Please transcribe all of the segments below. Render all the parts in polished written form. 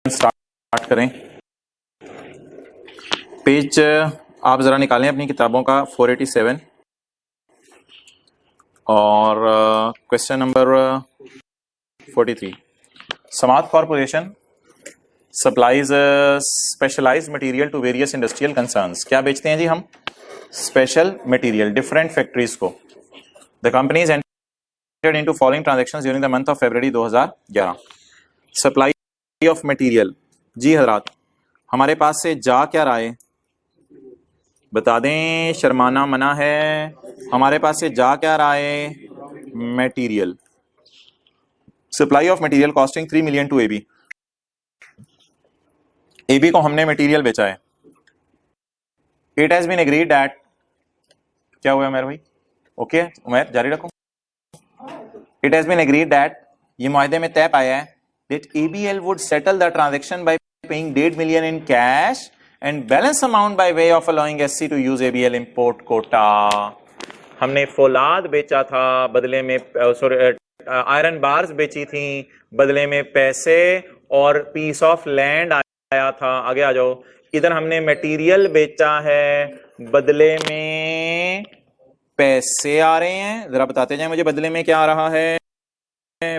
Start करें। Page आप ज़रा निकालें अपनी किताबों का 487 और क्वेश्चन नंबर 43। समात corporation supplies specialised material to various industrial concerns. क्या बेचते हैं जी हम? स्पेशल मटेरियल डिफरेंट फैक्ट्रीज को। The company is entered into following transactions during the month of February 2011। Supply of material जी हजरात, हमारे पास से जा क्या रहा है बता दें, शर्माना मना है। हमारे पास से जा क्या रहा है? Material. Supply of material costing 3 million to AB. AB को हमने मटेरियल बेचा है। It has been agreed that, क्या हुआ उमर भाई? ओके उमर जारी रखो। It has been agreed that, ये मुआहदे में तय पाया है that ABL would settle the transaction by paying 1.5 million in cash and balance amount by way of allowing SC to use ABL import quota। हमने फौलाद बेचा था बदले में, सॉरी आयरन बार्स बेची थी बदले में पैसे, और पीस ऑफ लैंड आया था। आगे आ जाओ। इधर हमने मटेरियल बेचा है बदले में पैसे आ रहे हैं। जरा बताते जाएं मुझे बदले में क्या आ रहा है।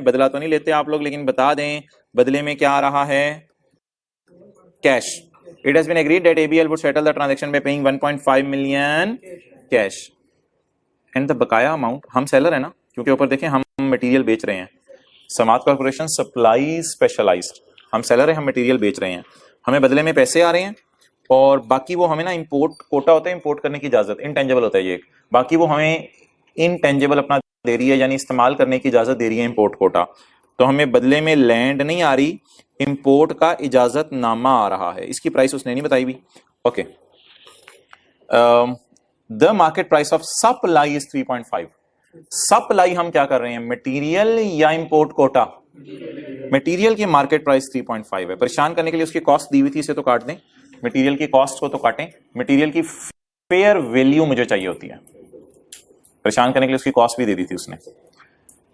बदला तो नहीं लेते आप लोग, लेकिन बता दें बदले में क्या आ रहा है? Cash. It has been agreed that ABL would settle the transaction by paying 1.5 million cash and the बकाया अमाउंट, हम सेलर है ना, क्योंकि ऊपर देखें हम मटेरियल बेच रहे हैं। समात कॉर्पोरेशन सप्लाई स्पेशलाइज्ड, हम सेलर है, हम मटेरियल बेच रहे हैं, हमें बदले में पैसे आ रहे हैं, और बाकी वो हमें ना इंपोर्ट कोटा होता है, इंपोर्ट करने की इजाजत, इनटेंजिबल होता है ये, बाकी वो हमें इनटेंजिबल अपना दे रही है, यानी इस्तेमाल करने की इजाजत दे रही है इंपोर्ट कोटा। तो हमें बदले में लैंड नहीं आ रही, इंपोर्ट का इजाजत नामा आ रहा है। इसकी प्राइस उसने नहीं बताई भी। Okay, the market price of supply is 3.5। Supply हम क्या कर रहे हैं, मटेरियल या इंपोर्ट कोटा? मटेरियल की मार्केट प्राइस 3.5 है। परेशान करने के लिए उसकी कॉस्ट दी हुई थी, इसे तो काट दें, मटेरियल की कॉस्ट को तो काटें। मटेरियल की फेयर वैल्यू मुझे चाहिए होती है, परेशान करने के लिए उसकी कॉस्ट भी दे दी थी उसने।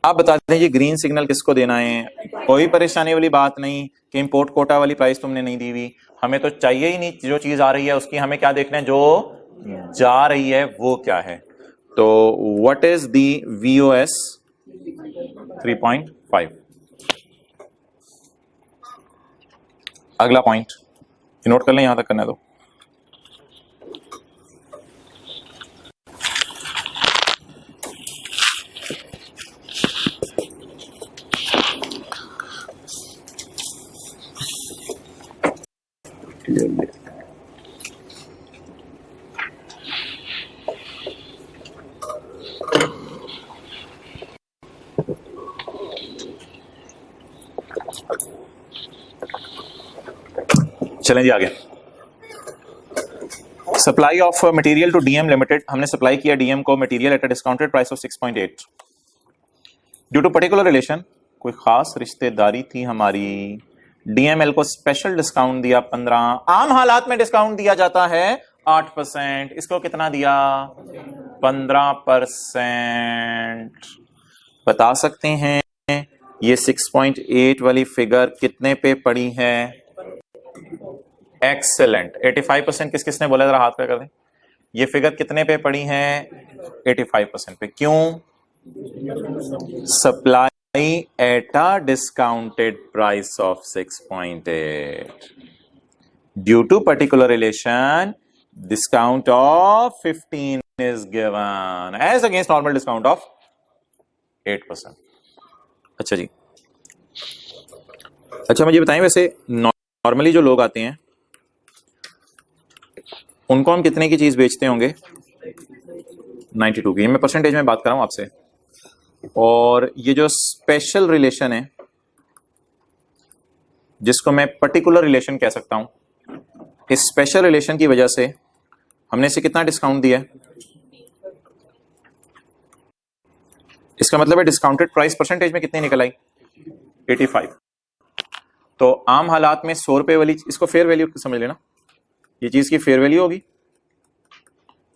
आप बता दें ये ग्रीन सिग्नल किसको देना है? कोई परेशानी वाली बात नहीं कि इंपोर्ट कोटा वाली प्राइस तुमने नहीं दी हुई, हमें तो चाहिए ही नहीं, जो चीज आ रही है उसकी हमें क्या देखना है, जो जा रही है वो क्या है। तो व्हाट इज दी VOS 3.5। अगला पॉइंट नोट कर लें, यहां तक करना है तो चलें जी आगे। Supply of material to DM limited, हमने सप्लाई किया डीएम को material at a discounted price of 6.8। Due to particular relation, कोई खास रिश्तेदारी थी हमारी, डीएमएल को स्पेशल डिस्काउंट दिया 15। आम हालात में डिस्काउंट दिया जाता है 8%, इसको कितना दिया? 15%। बता सकते हैं ये 6.8 वाली फिगर कितने पे पड़ी है? एक्सेलेंट। 85% किस किसने बोला, जरा हाथ पे कर दें। ये फिगर कितने पे पड़ी है? 85% पे। क्यों? Supply at a discounted price of 6.8 due to particular relation, discount of 15 is given as against normal discount of 8%। अच्छा जी, अच्छा मुझे बताएं, वैसे नॉर्मली जो लोग आते हैं उनको हम कितने की चीज बेचते होंगे? 92 की। मैं परसेंटेज में बात कर रहा हूं आपसे। और ये जो स्पेशल रिलेशन है, जिसको मैं पर्टिकुलर रिलेशन कह सकता हूं, इस स्पेशल रिलेशन की वजह से हमने इसे कितना डिस्काउंट दिया है? इसका मतलब है डिस्काउंटेड प्राइस परसेंटेज में कितनी निकल आई? 85। तो आम हालात में 100 रुपए वाली, इसको फेयर वैल्यू समझ लेना, ये चीज की फेयर वैल्यू होगी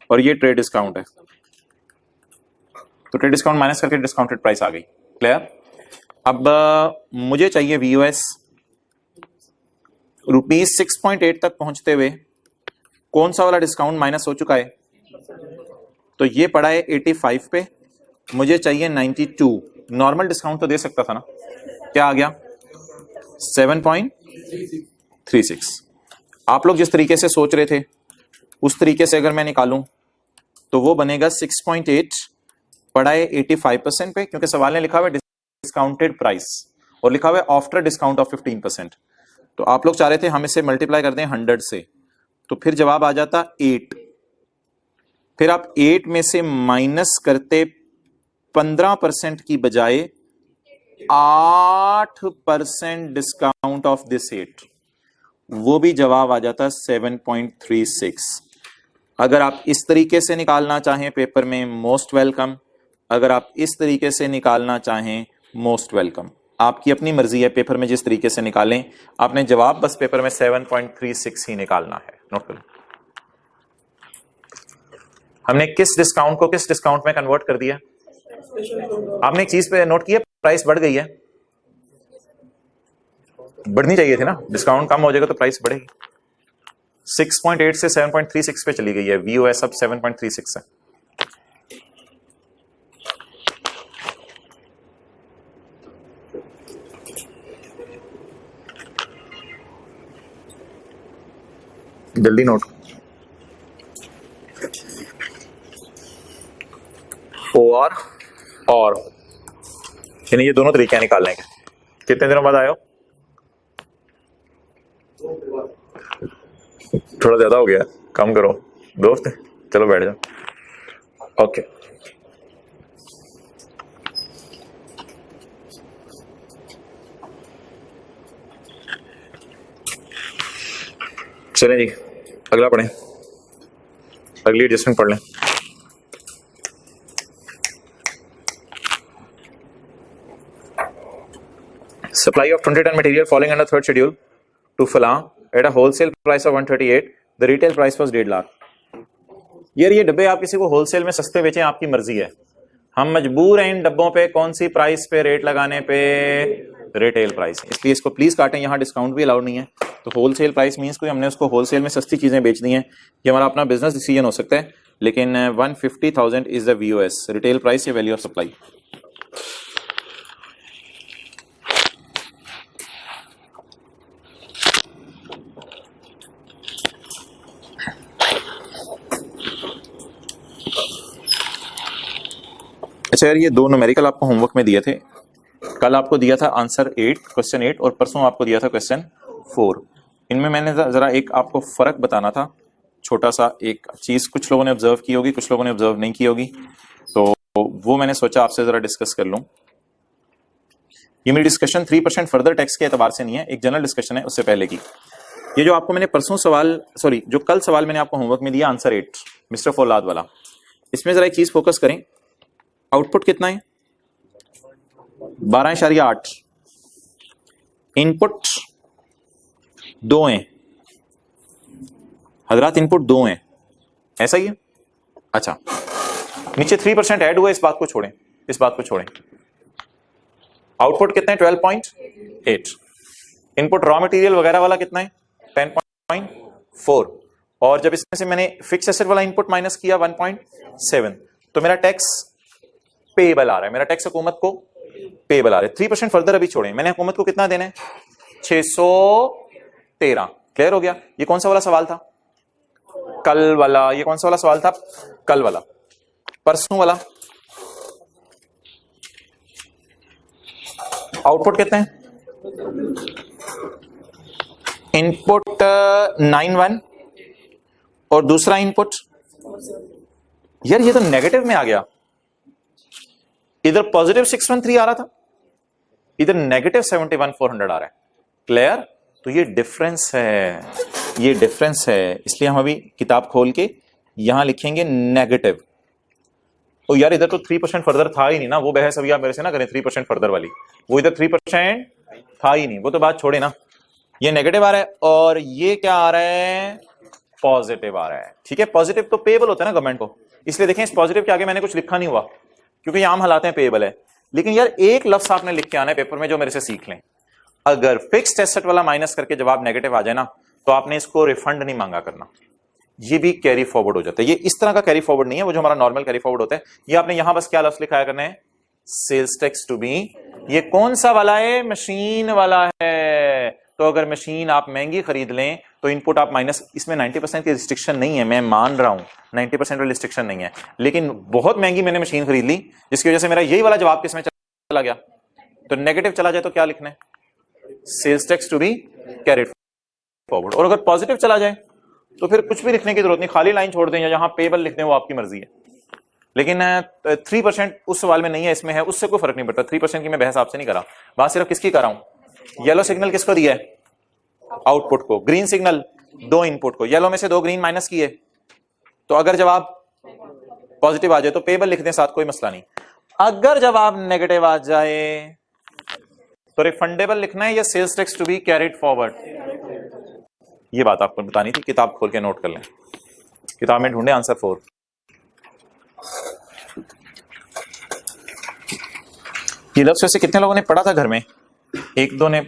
और ये ट्रेड डिस्काउंट है, तो ट्रेड डिस्काउंट माइनस करके डिस्काउंटेड प्राइस आ गई। क्लियर? अब मुझे चाहिए VOS ₹6.8 तक पहुंचते हुए कौन सा वाला डिस्काउंट माइनस हो चुका है? तो ये पड़ा है 85 पे, मुझे चाहिए 92। नॉर्मल डिस्काउंट तो दे सकता था ना, क्या आ गया? 7.36। आप लोग जिस तरीके से सोच रहे थे उस तरीके से अगर मैं निकालूं तो वो बनेगा 6.8 पड़ा है 85% पे, क्योंकि सवाल ने लिखा हुआ है डिस्काउंटेड प्राइस और लिखा हुआ है आफ्टर डिस्काउंट ऑफ 15%। तो आप लोग चाह रहे थे हम इसे मल्टीप्लाई कर दें 100 से, तो फिर जवाब आ जाता 8। फिर आप 8 में से माइनस करते 15% की बजाय 8% डिस्काउंट ऑफ दिस 8, वो भी जवाब आ जाता 7.36। अगर आप इस तरीके से निकालना चाहें पेपर में, मोस्ट वेलकम। अगर आप इस तरीके से निकालना चाहें, मोस्ट वेलकम। आपकी अपनी मर्जी है, पेपर में जिस तरीके से निकालें, आपने जवाब बस पेपर में 7.36 ही निकालना है। नोट करो, हमने किस डिस्काउंट को किस डिस्काउंट में कन्वर्ट कर दिया। आपने एक चीज पे नोट किया, प्राइस बढ़ गई है, बढ़नी चाहिए थी ना, डिस्काउंट कम हो जाएगा तो प्राइस बढ़ेगी। 6.8 से 7.36 पे चली गई है, VOS अब 7.36 है। जल्दी नोट। और यानी ये दोनों तरीके निकालने के। कितने दिनों बाद आयो? थोड़ा ज्यादा हो गया, कम करो दोस्त। चलो बैठ जाओ। ओके, चलें जी, अगला पढ़ें, अगली एडजस्टमेंट पढ़ लें। Supply of 20 ton material falling under third schedule to Falah at a wholesale price of 138. The retail price was 1.5 lakh. यार ये डब्बे आप किसी को होलसेल में सस्ते बेचें, आपकी मर्जी है। हम मजबूर हैं इन डब्बों पे कौन सी प्राइस पे रेट लगाने पे? Retail price. इसलिए इसको प्लीज काटें, यहाँ डिस्काउंट भी अलाउड नहीं है। तो होलसेल प्राइस मींस कोई हमने उसको होलसेल में सस्ती चीजें बेच दी हैं, ये हमारा अपना बिजनेस डिसीजन हो सकता है, लेकिन 150,000 is the VOS, retail price या वैल्यू ऑफ सप्लाई। अच्छा यार, ये दो न्यूमेरिकल आपको होमवर्क में दिए थे। कल आपको दिया था आंसर 8, क्वेश्चन 8, और परसों आपको दिया था क्वेश्चन 4। इनमें मैंने जरा एक आपको फर्क बताना था, छोटा सा एक चीज कुछ लोगों ने ऑब्जर्व की होगी, कुछ लोगों ने ऑब्जर्व नहीं की होगी, तो वो मैंने सोचा आपसे जरा डिस्कस कर लूं। ये मेरी डिस्कशन 3% फर्दर टैक्स के एतबार से नहीं है, एक जनरल डिस्कशन है उससे पहले की। ये जो आपको मैंने परसों सवाल, सॉरी जो कल सवाल मैंने आपको होमवर्क में दिया आंसर 8 मिस्टर फौलाद वाला, इसमें जरा एक चीज फोकस करें। आउटपुट कितना है? 12.8। इनपुट 2 हैं हजरात, इनपुट 2 हैं, ऐसा ही है। अच्छा, नीचे 3% ऐड हुआ, इस बात को छोड़ें, इस बात को छोड़ें। आउटपुट कितना है? 12.8। इनपुट रॉ मटेरियल वगैरह वाला कितना है? 10.4। और जब इसमें से मैंने फिक्स एसेट वाला इनपुट माइनस किया 1.7, तो मेरा टैक्स पेएबल आ रहा है, मेरा टैक्स हुकूमत को पेएबल आ रहा है। 3% फर्दर अभी छोड़ें, मैंने हुकूमत को कितना देना है? 613। क्लियर हो गया? ये कौन सा वाला सवाल था? कल वाला। ये कौन सा वाला सवाल था? कल वाला। परसों वाला आउटपुट कितने हैं? इनपुट 91 और दूसरा इनपुट, यार ये तो नेगेटिव में आ गया। इधर पॉजिटिव 613 आ रहा था, इधर नेगेटिव 71,400 आ रहा है। क्लियर? तो ये डिफरेंस है, ये डिफरेंस है। इसलिए हम अभी किताब खोल के यहां लिखेंगे नेगेटिव। तो यार इधर तो 3% फर्दर था ही नहीं ना, वो बहस अभी आप मेरे से ना करें 3% फर्दर वाली, वो इधर 3% था ही नहीं, वो तो बात छोड़े ना। ये नेगेटिव आ रहा है और ये क्या आ रहा है? पॉजिटिव आ रहा है। ठीक है, पॉजिटिव तो पेएबल होता है ना गवर्नमेंट को, इसलिए देखें इस पॉजिटिव के आगे मैंने कुछ लिखा नहीं हुआ, क्योंकि ये आम हालात हैं पेएबल है। लेकिन यार एक लफ्ज आपने लिख के आना है पेपर में जो मेरे से सीख लें। अगर फिक्स्ड एसेट वाला माइनस करके जवाब नेगेटिव आ जाए ना, तो आपने इसको रिफंड नहीं मांगा करना, ये भी कैरी फॉरवर्ड हो जाता है। ये इस तरह का कैरी फॉरवर्ड नहीं है, वो जो हमारा नॉर्मल कैरी फॉरवर्ड होता है। ये आपने यहां बस क्या लफ्ज लिखाया करना है, सेल्स टैक्स टू बी। ये कौन सा वाला है, मशीन वाला है। तो अगर मशीन आप महंगी खरीद लें तो इनपुट आप माइनस, इसमें 90% की रिस्ट्रिक्शन नहीं है, मैं मान रहा हूं 90% वाली रिस्ट्रिक्शन नहीं है, लेकिन बहुत महंगी मैंने मशीन खरीद ली जिसकी वजह से मेरा यही वाला जवाब किसमें चला गया, तो नेगेटिव चला जाए तो क्या लिखना है, sales tax to be carried forward. और अगर पॉजिटिव चला जाए तो फिर कुछ भी लिखने की जरूरत नहीं, खाली लाइन छोड़ दें या जहां पेबल लिख दें, वो आपकी मर्जी है। लेकिन 3% उस सवाल में नहीं है, इसमें है, उससे कोई फर्क नहीं पड़ता। 3% की मैं बहस आपसे नहीं कर रहा, बात सिर्फ किसकी कर रहा हूं, येलो सिग्नल किसको दिया है, आउटपुट को, ग्रीन सिग्नल दो इनपुट को, येलो में से 2 ग्रीन माइनस किए, तो अगर जवाब पॉजिटिव आ जाए तो पेबल लिख दें साथ, कोई मसला नहीं। अगर जवाब नेगेटिव आ जाए तो रिफंडेबल लिखना है या sales tax to be carried forward, ये बात आपको बतानी थी। किताब खोल के नोट कर लें, किताब में ढूंढे आंसर 4। ये लफ्ज़ वैसे कितने लोगों ने पढ़ा था घर में, एक दो ने,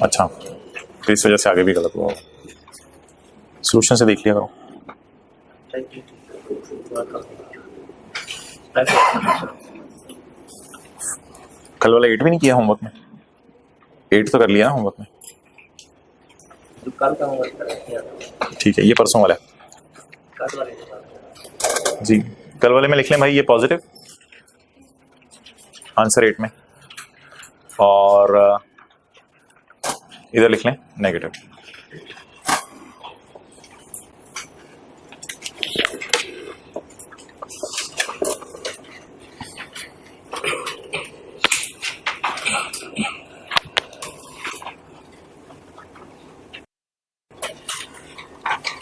अच्छा, तो इस वजह से आगे भी गलत हुआ, सोल्यूशन से देख लिया करो। कल वाला 8 भी नहीं किया होमवर्क में, 8 तो कर लिया होमवर्क में, कल का होमवर्क ठीक है, ये परसों वाला जी, कल वाले में लिख लें भाई ये पॉजिटिव आंसर 8 में, और इधर लिख लें नेगेटिव।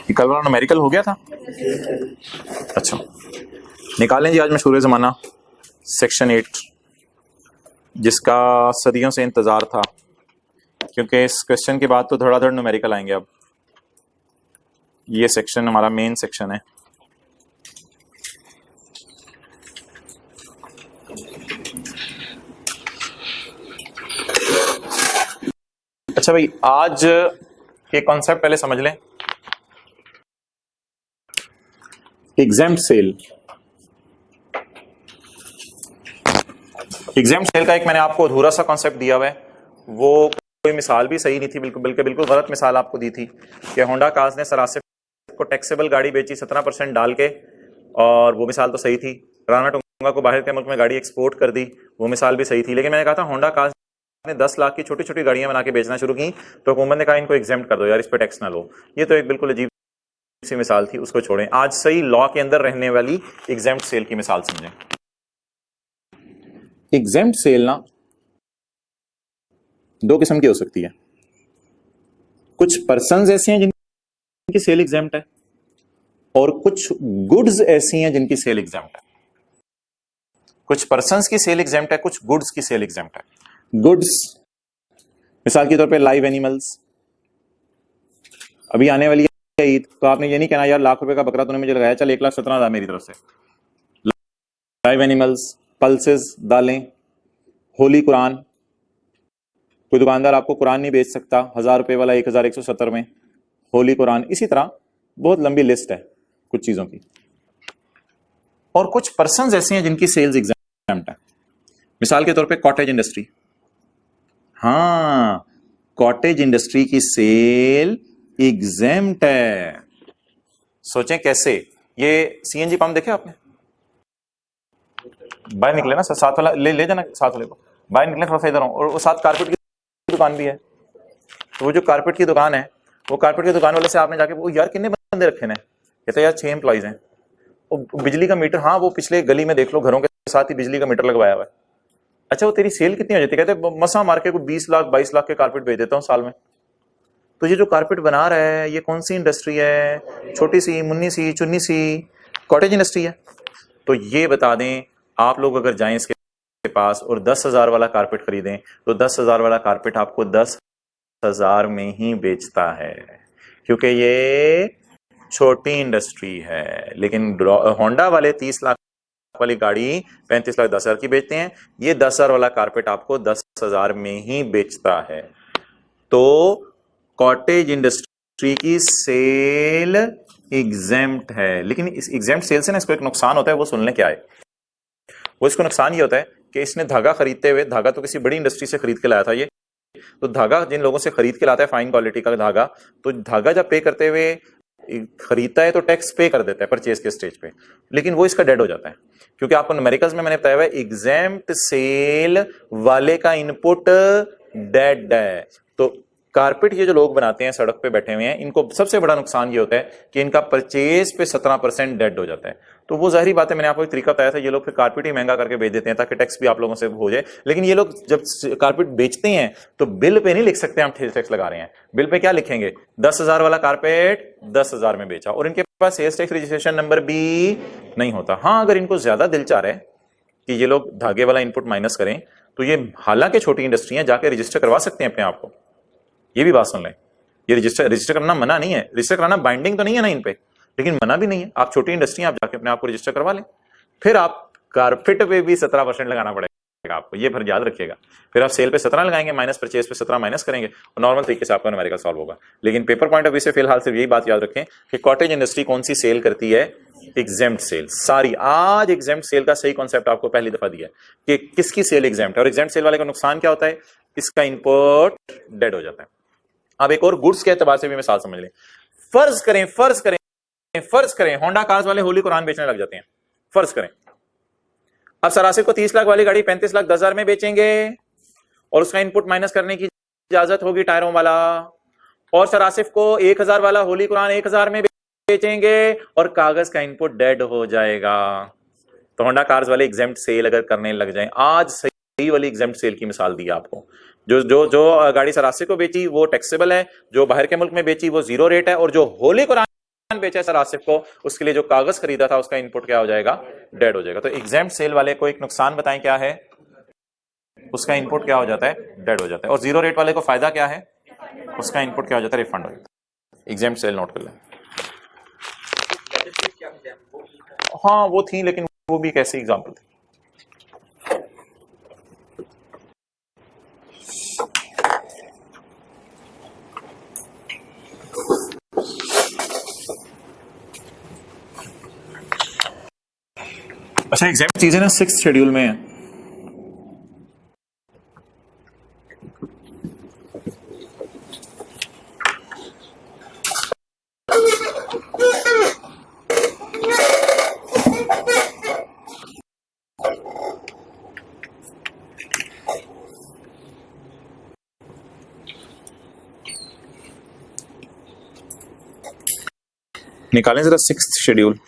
कल वाला न्यूमेरिकल हो गया था, अच्छा निकालें जी आज मशहूर ज़माना सेक्शन 8, जिसका सदियों से इंतज़ार था, क्योंकि इस क्वेश्चन के बाद तो धड़ाधड़ न्यूमेरिकल आएंगे। अब ये सेक्शन हमारा मेन सेक्शन है। अच्छा भाई, आज के कॉन्सेप्ट पहले समझ लें। एग्जेम्प्ट सेल, एग्जेम्प्ट सेल का एक मैंने आपको अधूरा सा कॉन्सेप्ट दिया हुआ है, वो कोई मिसाल भी सही नहीं थी, बिल्कुल बिल्कुल गलत मिसाल आपको दी थी कि होंडा कार्स ने सरासिफ को टैक्सेबल गाड़ी बेची 17% डाल के, और वो मिसाल तो सही थी। राणा टुंगा को बाहर के मुल्क में गाड़ी एक्सपोर्ट कर दी, वो मिसाल भी सही थी। लेकिन मैंने कहा था होंडा कार्स ने 10 लाख की छोटी छोटी गाड़ियां बना के बेचना शुरू की, तो हुकूमत ने कहा इनको एग्जेम्प्ट कर दो यार, इस पर टैक्स ना लो। ये तो एक बिल्कुल अजीब सी मिसाल थी, उसको छोड़ें। आज सही लॉ के अंदर रहने वाली एग्जेम्प्ट सेल की मिसाल समझें। एग्जेम्प्ट सेल ना दो किस्म की हो सकती है, कुछ पर्सन्स ऐसे हैं जिनकी सेल एग्जेम्प्ट है, और कुछ गुड्स ऐसी हैं जिनकी सेल एग्जेम्प्ट है। कुछ पर्सन्स की सेल एग्जेम्प्ट है, कुछ गुड्स की सेल एग्जेम्प्ट है। गुड्स मिसाल के तौर पे लाइव एनिमल्स, अभी आने वाली है ईद, तो आपने ये नहीं कहना यार लाख रुपए का बकरा तूने मुझे लगाया, चल 1,17,000 मेरी तरफ से। लाइव एनिमल्स, पल्सेस, दालें, होली कुरान, कोई दुकानदार आपको कुरान नहीं बेच सकता 1000 रुपए वाला 1170 में, होली कुरान। इसी तरह बहुत लंबी लिस्ट है कुछ चीजों की। और कुछ पर्सन्स ऐसे हैं जिनकी सेल्स एग्जेम्प्ट है, मिसाल के तौर पे कॉटेज इंडस्ट्री। हाँ, कॉटेज इंडस्ट्री की सेल एग्जेम्प्ट है। सोचें कैसे। ये सीएनजी पंप देखे आपने, बाहर निकले ना, साथ वाला ले जाना, साथ वाले को बाहर निकले थोड़ा सा इधर, और वो साथ कारपेट की दुकान भी है। तो वो जो कारपेट की दुकान है, वो कारपेट की दुकान वाले से आपने जाके वो यार कितने बंदे रखे हैं, कहते यार 6 एम्प्लॉइज हैं। वो बिजली का मीटर, हाँ वो पिछले गली में देख लो, घरों के साथ ही बिजली का मीटर लगवाया हुआ है। अच्छा वो तेरी सेल कितनी हो जाती है, कहते मसा मार के 20 लाख 22 लाख के कारपेट भेज देता हूँ साल में। तो ये जो कारपेट बना रहा है ये कौन सी इंडस्ट्री है, छोटी सी मुन्नी सी चुन्नी सी कॉटेज इंडस्ट्री है। तो ये बता दें आप लोग अगर जाएं इसके पास और 10,000 वाला कारपेट खरीदें, तो 10,000 वाला कारपेट आपको 10,000 में ही बेचता है, क्योंकि ये छोटी इंडस्ट्री है, लेकिन होंडा वाले 30 लाख वाली गाड़ी 35 लाख 10,000 की बेचते हैं, ये 10,000 वाला कारपेट आपको 10,000 में ही बेचता है। तो कॉटेज इंडस्ट्री की सेल एग्जेम्प्ट है, लेकिन इस एग्जेम्प्ट सेल से ना इसको एक नुकसान होता है, वो सुन लें क्या है। वो इसको नुकसान ये होता है कि इसने धागा खरीदते हुए, धागा तो किसी बड़ी इंडस्ट्री से खरीद के लाया था ये, तो धागा जिन लोगों से खरीद के लाता है फाइन क्वालिटी का धागा, तो धागा जब पे करते हुए खरीदता है तो टैक्स पे कर देता है परचेज के स्टेज पे, लेकिन वो इसका डेड हो जाता है, क्योंकि आपको न्यूमेरिकल्स में मैंने बताया हुआ है एग्जेम्प्ट सेल वाले का इनपुट डेड है। तो कारपेट ये जो लोग बनाते हैं सड़क पे बैठे हुए हैं, इनको सबसे बड़ा नुकसान ये होता है कि इनका परचेज पे 17% डेड हो जाता है। तो वो जाहिर बात है, मैंने आपको एक तरीका बताया था, ये लोग फिर कारपेट ही महंगा करके बेच देते हैं ताकि टैक्स भी आप लोगों से हो जाए। लेकिन ये लोग जब कारपेट बेचते हैं तो बिल पे नहीं लिख सकते हम टैक्स लगा रहे हैं, बिल पे क्या लिखेंगे, 10,000 वाला कारपेट 10,000 में बेचा, और इनके पास सेल्स टैक्स रजिस्ट्रेशन नंबर भी नहीं होता। हाँ, अगर इनको ज्यादा दिल चाह रहा है कि ये लोग धागे वाला इनपुट माइनस करें, तो ये हालांकि छोटी इंडस्ट्री है, जाके रजिस्टर करवा सकते हैं अपने आप को। ये भी बात सुन लें, ये रजिस्टर करना मना नहीं है, रजिस्टर कराना बाइंडिंग तो नहीं है ना इन पे, लेकिन मना भी नहीं है। आप छोटी इंडस्ट्री आप जाके अपने आप को रजिस्टर करवा लें, फिर आप कारपेट पे भी 17% लगाना पड़ेगा आपको, ये फिर याद रखिएगा। फिर आप सेल पे 17 लगाएंगे, माइनस परचेज पे 17 माइनस करेंगे, और नॉर्मल तरीके से आपका न्यूमेरिकल सॉल्व होगा। लेकिन पेपर पॉइंट ऑफ व्यू से फिलहाल सिर्फ यही बात याद रखें कि कॉटेज इंडस्ट्री कौन सी सेल करती है, एग्जेम्प्ट सेल सारी। आज एग्जेम्प्ट सेल का सही कॉन्सेप्ट आपको पहली दफा दिया कि किसकी सेल एग्जेम्प्ट है, और एग्जेम्प्ट सेल वाले का नुकसान क्या होता है, इसका इनपुट डेड हो जाता है। अब एक और गुड्स के एतबार से भी मिसाल समझ लें, फर्ज करें होंडा कार्स वाले होली कुरान बेचने लग जाते हैं, फर्ज करें। अब सरासिफ को 30 लाख वाली गाड़ी 35 लाख 10,000 में बेचेंगे, और उसका इनपुट माइनस करने की इजाजत होगी टायरों वाला, और सरासिफ को 1,000 वाला होली कुरान 1,000 में बेचेंगे, और कागज का इनपुट डेड हो जाएगा। तो होंडा कार्स वाले एग्जेम्प्ट सेल अगर करने लग जाएं, आज सही वाली एग्जेम्प्ट सेल की मिसाल दी आपको, जो गाड़ी सरासे को बेची वो टैक्सेबल है, जो बाहर के मुल्क में बेची वो जीरो रेट है, और जो होली कुरान बेचा सरासिफ को, उसके लिए जो कागज खरीदा था उसका इनपुट क्या हो जाएगा, डेड हो जाएगा। तो एग्जेम्प्ट सेल वाले को एक नुकसान बताएं क्या है, उसका इनपुट क्या हो जाता है, डेड हो जाता है। और जीरो रेट वाले को फायदा क्या है, उसका इनपुट क्या हो जाता है, रिफंड हो जाता है। एग्जेम्प्ट सेल नोट कर लें। हाँ वो थी, लेकिन वो भी कैसी एग्जाम्पल थी। अच्छा, एग्जाम्पल चीजें ना 6th शेड्यूल में है। निकालें जरा 6th शेड्यूल,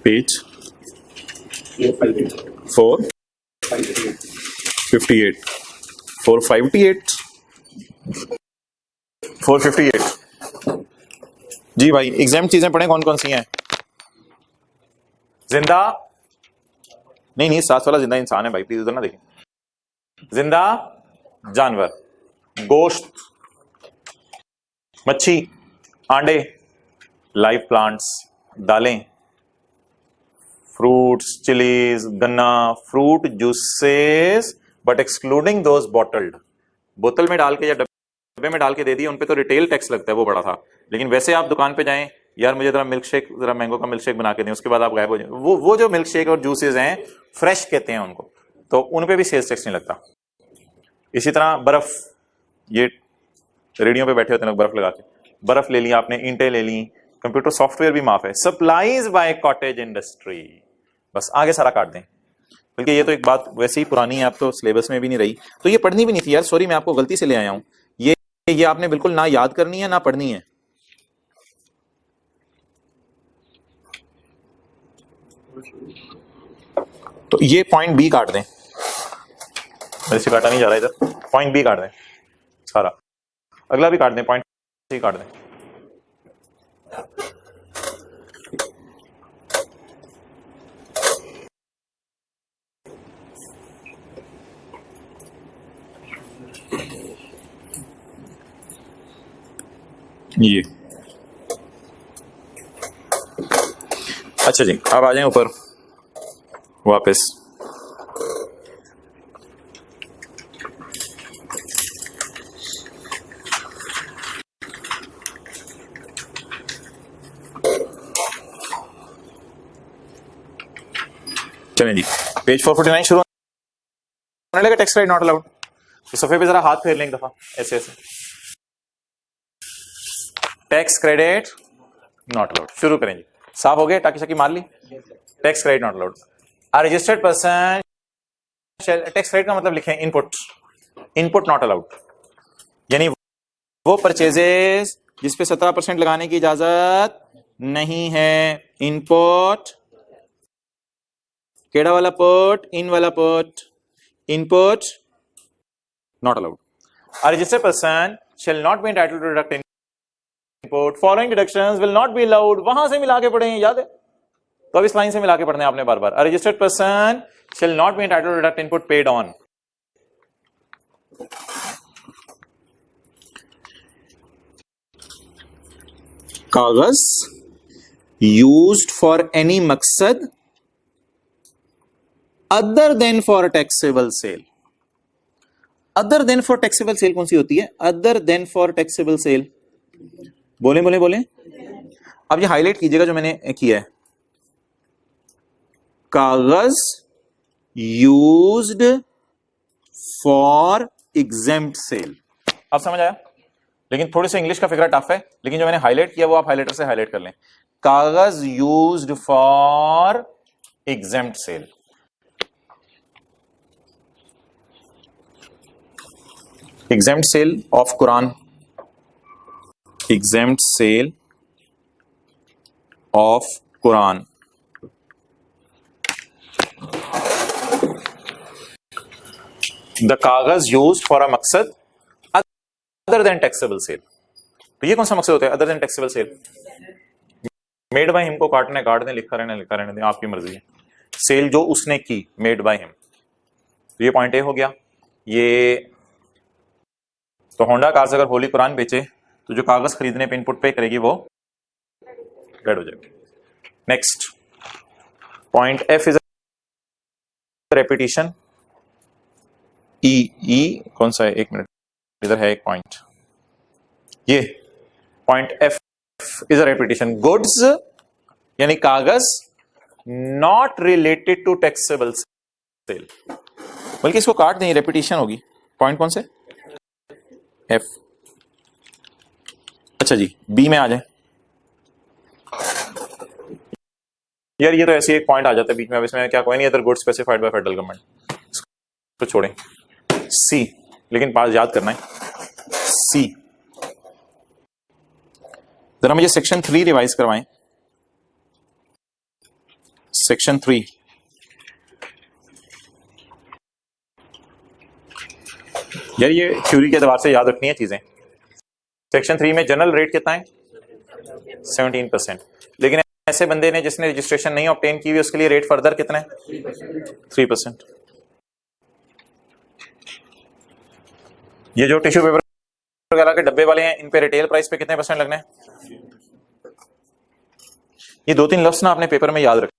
पेज 458 458 जी भाई। एग्जाम चीजें पढ़े कौन कौन सी हैं, जिंदा नहीं, साथ वाला जिंदा इंसान है भाई, प्लीज उधर ना देखें। जिंदा जानवर, गोश्त, मच्छी, आंडे, लाइव प्लांट्स, दालें, फ्रूट्स, चिलीज, गन्ना, fruit juices, but excluding those bottled. बोतल में डाल के या डब्बे में डाल के दे दिए, उन पे तो रिटेल टैक्स लगता है, वो बड़ा था। लेकिन वैसे आप दुकान पे जाएं, यार मुझे जरा मिल्क शेक, जरा मैंगो का मिल्क शेक बना के दें, उसके बाद आप गायब हो जाए। वो जो मिल्क शेक और जूसेस हैं, फ्रेश कहते हैं उनको, तो उन पे भी सेल्स टैक्स नहीं लगता। इसी तरह बर्फ, ये रेडियो पे बैठे होते हैं लोग बर्फ लगा के, बर्फ ले ली आपने, ईंटें ले ली, कंप्यूटर सॉफ्टवेयर भी माफ है। सप्लाईज बाय कॉटेज इंडस्ट्री, बस आगे सारा काट दें, बल्कि ये तो एक बात वैसे ही पुरानी है, आप तो सिलेबस में भी नहीं रही, तो ये पढ़नी भी नहीं थी यार, सॉरी मैं आपको गलती से ले आया हूं। ये आपने बिल्कुल ना याद करनी है ना पढ़नी है। तो ये पॉइंट बी काट दें, मेरे से काटा नहीं जा रहा इधर, पॉइंट बी काट दें सारा, अगला भी काट दें, पॉइंट सी काट दें। ये अच्छा जी, अब आ जाए ऊपर वापस। चलें जी, पेज 449 शुरू होने लगा। Text right not allowed. तो सफे पे जरा हाथ फेर लें एक दफा, ऐसे ऐसे। Tax credit not allowed. शुरू करें जी। साफ हो गए? टाकी शाकी मार ली? Tax credit not allowed. A registered person, tax credit का मतलब लिखें इनपुट, इनपुट नॉट अलाउड। यानी वो परचेजेस जिस पे 17% लगाने की इजाजत नहीं है। इनपुट, केड़ा वाला पुट? इन वाला put. Input not allowed. A registered person shall not be entitled to deduct input. Following deductions will not be allowed. वहां से मिला के पढ़े, याद है? तो अब इस लाइन से मिला के पढ़ने आपने बार बार। A registered person shall not be entitled to deduct input paid on कागज used for any मकसद other than for taxable sale। Other than for taxable sale कौन सी होती है? Other than for taxable sale. बोले बोले बोले। अब ये हाईलाइट कीजिएगा जो मैंने किया है। कागज यूज्ड फॉर एग्जेम्प्ट सेल। अब समझ आया? लेकिन थोड़ी सी इंग्लिश का फिगर टफ है, लेकिन जो मैंने हाईलाइट किया वो आप हाईलाइटर से हाईलाइट कर लें। कागज used for exempt sale. exempt sale of Quran, exempt sale of Quran। The कागज used for a मकसद other than taxable sale। तो ये कौन सा मकसद होता है? other than taxable sale। Made by him को काटने काट दें, लिखा रहने दें, आपकी मर्जी है। सेल जो उसने की, मेड बाय हिम। तो ये पॉइंट ए हो गया। ये तो होंडा कार्स अगर होली कुरान बेचे तो जो कागज खरीदने पे इनपुट पे करेगी वो डेड हो जाएगी। Next point F is repetition. E कौन सा है? एक मिनट, इधर है एक पॉइंट। ये point F is a repetition. Goods यानी कागज not related to taxable sale. बल्कि इसको काट दें, रेपिटेशन होगी। पॉइंट कौन से? एफ। अच्छा जी, बी में आ जाए। यार ये तो ऐसे एक पॉइंट आ जाता है बीच में, अब इसमें क्या कोई नहीं, other goods specified by federal government, तो छोड़ें। सी, लेकिन पास याद करना है। सी जरा मुझे सेक्शन 3 रिवाइज करवाएं। सेक्शन 3 यार ये थ्योरी के एतबार से याद रखनी है चीजें। सेक्शन 3 में जनरल रेट कितना है? 17%। लेकिन ऐसे बंदे ने जिसने रजिस्ट्रेशन नहीं ऑब्टेन की हुई उसके लिए रेट फर्दर कितना है? 3%। ये जो टिश्यू पेपर वगैरह के डब्बे वाले हैं, इन पे रिटेल प्राइस पे कितने % लगने हैं? ये 2-3 लफ्ज ना अपने पेपर में याद रखें।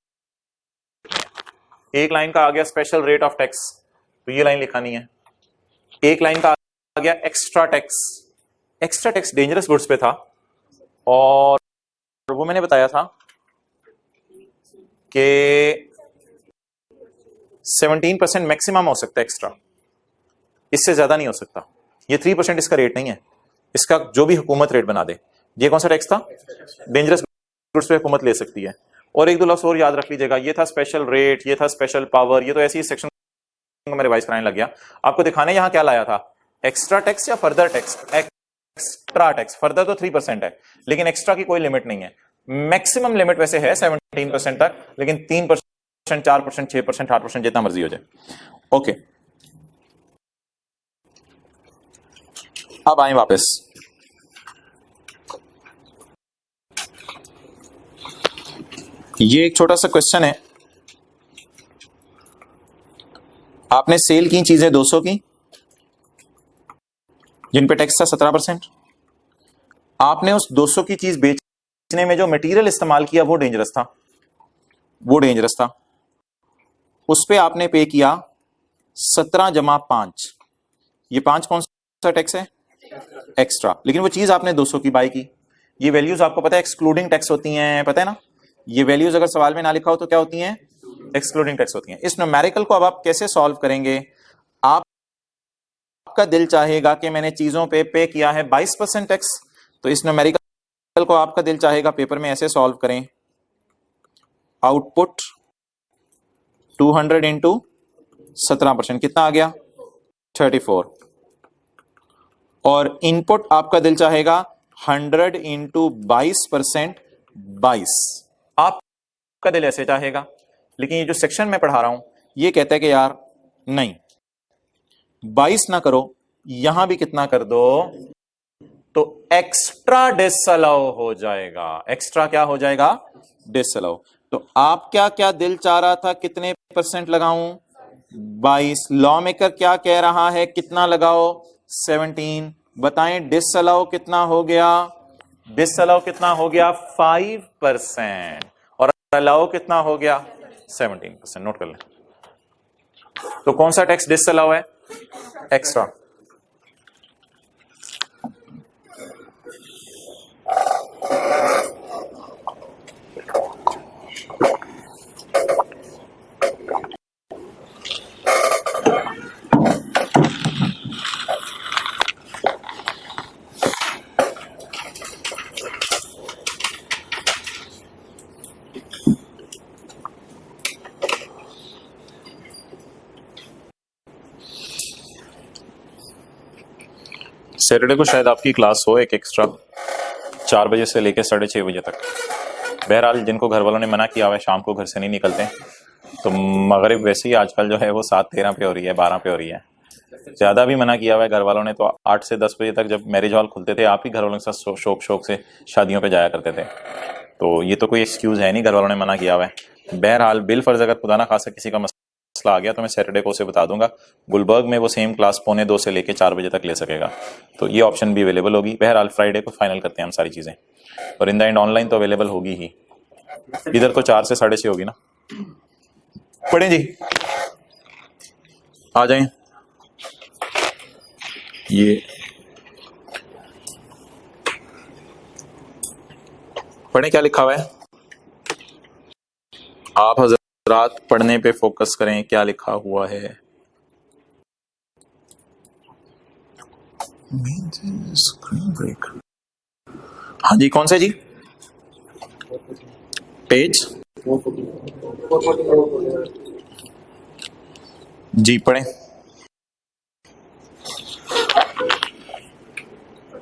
एक लाइन का आ गया स्पेशल रेट ऑफ टैक्स, तो ये लाइन लिखानी है। एक लाइन का आ गया extra tax. Extra tax dangerous goods पे था और वो मैंने बताया था कि 17% मैक्सिमम हो सकता है एक्स्ट्रा, इससे ज्यादा नहीं हो सकता। ये 3% इसका रेट नहीं है, इसका जो भी हुकूमत रेट बना दे। ये कौन सा टैक्स था? डेंजरस गुड्स पे हुकूमत ले सकती है। और 1-2 लफ्ज और याद रख लीजिएगा। ये था स्पेशल रेट, ये था स्पेशल पावर। ये तो ऐसी सेक्शन मैं रिवाइज कराने लग गया। आपको दिखाने यहां क्या लाया था? एक्स्ट्रा टैक्स या further tax? Extra tax. Further तो 3% है, लेकिन एक्स्ट्रा की कोई लिमिट नहीं है। मैक्सिमम लिमिट वैसे है 17% तक, लेकिन 3%, 4%, 6%, 8% जितना मर्जी हो जाए। ओके, अब आए वापस। ये एक छोटा सा क्वेश्चन है। आपने सेल की चीजें 200 की जिन पे टैक्स था 17%। आपने उस 200 की चीज बेचने में जो मटेरियल इस्तेमाल किया वो डेंजरस था, उस पे आपने पे किया 17 जमा 5, ये 5 कौन सा टैक्स है? एक्स्ट्रा। लेकिन वो चीज आपने 200 की बाई की, ये वैल्यूज आपको पता है एक्सक्लूडिंग टैक्स होती हैं, पता है ना? ये वैल्यूज अगर सवाल में ना लिखा हो तो क्या होती हैं? एक्सक्लूडिंग टैक्स होती हैं। इस न्यूमेरिकल को अब आप कैसे सॉल्व करेंगे? आपका दिल चाहेगा कि मैंने चीजों पे किया है 22% टैक्स, तो इस न्यूमेरिकल को आपका दिल चाहेगा पेपर में ऐसे सॉल्व करें, आउटपुट 200 इंटू 17% कितना आ गया? 34। और इनपुट आपका दिल चाहेगा 100 इंटू 22%, 22 आपका दिल ऐसे चाहेगा। लेकिन ये जो सेक्शन में पढ़ा रहा हूं ये कहता है कि यार नहीं, 22 ना करो, यहां भी कितना कर दो, तो एक्स्ट्रा डिसअलाउ हो जाएगा। एक्स्ट्रा क्या हो जाएगा? डिसअलाउ। तो आप क्या क्या दिल चाह रहा था कितने परसेंट लगाऊं? 22। लॉ मेकर क्या कह रहा है कितना लगाओ? 17। बताएं डिसअलाउ कितना हो गया? डिसअलाउ कितना हो गया? 5%। और अलाउ कितना हो गया? 17%। नोट कर लें। तो कौन सा टैक्स डिसअलाउ है? एक्स्ट्रा। सैटरडे को शायद आपकी क्लास हो एक एक्स्ट्रा, 4 बजे से लेकर 6:30 बजे तक। बहरहाल जिनको घर वालों ने मना किया हुआ है शाम को घर से नहीं निकलते, तो मगरिब वैसे ही आजकल जो है वो 7:13 पे हो रही है, 12 पे हो रही है। ज्यादा भी मना किया हुआ है घर वालों ने, तो 8 से 10 बजे तक जब मैरिज हॉल खुलते थे आप ही घर वालों के साथ शौक से शादियों पे जाया करते थे। तो ये तो कोई एक्सक्यूज है नहीं, घर वालों ने मना किया हुआ है। बहरहाल बिल फर्ज अगर खुदा ना खासा किसी का मसला आ गया तो मैं सैटरडे को उसे बता दूंगा, गुलबर्ग में वो सेम क्लास 2:45 से लेकर 4 बजे तक ले सकेगा, तो ये ऑप्शन भी अवेलेबल होगी। बहरहाल फ्राइडे को फाइनल करते हैं हम सारी चीजें, और इन द एंड ऑनलाइन तो अवेलेबल होगी ही। इधर तो 4 से 6:30 होगी ना। पढ़ें जी, आ जाएं। ये पढ़ें क्या लिखा हुआ है। आप हजरात पढ़ने पे फोकस करें, क्या लिखा हुआ है। Screen break. हाँ जी, कौन से जी? पेज जी पढ़ें।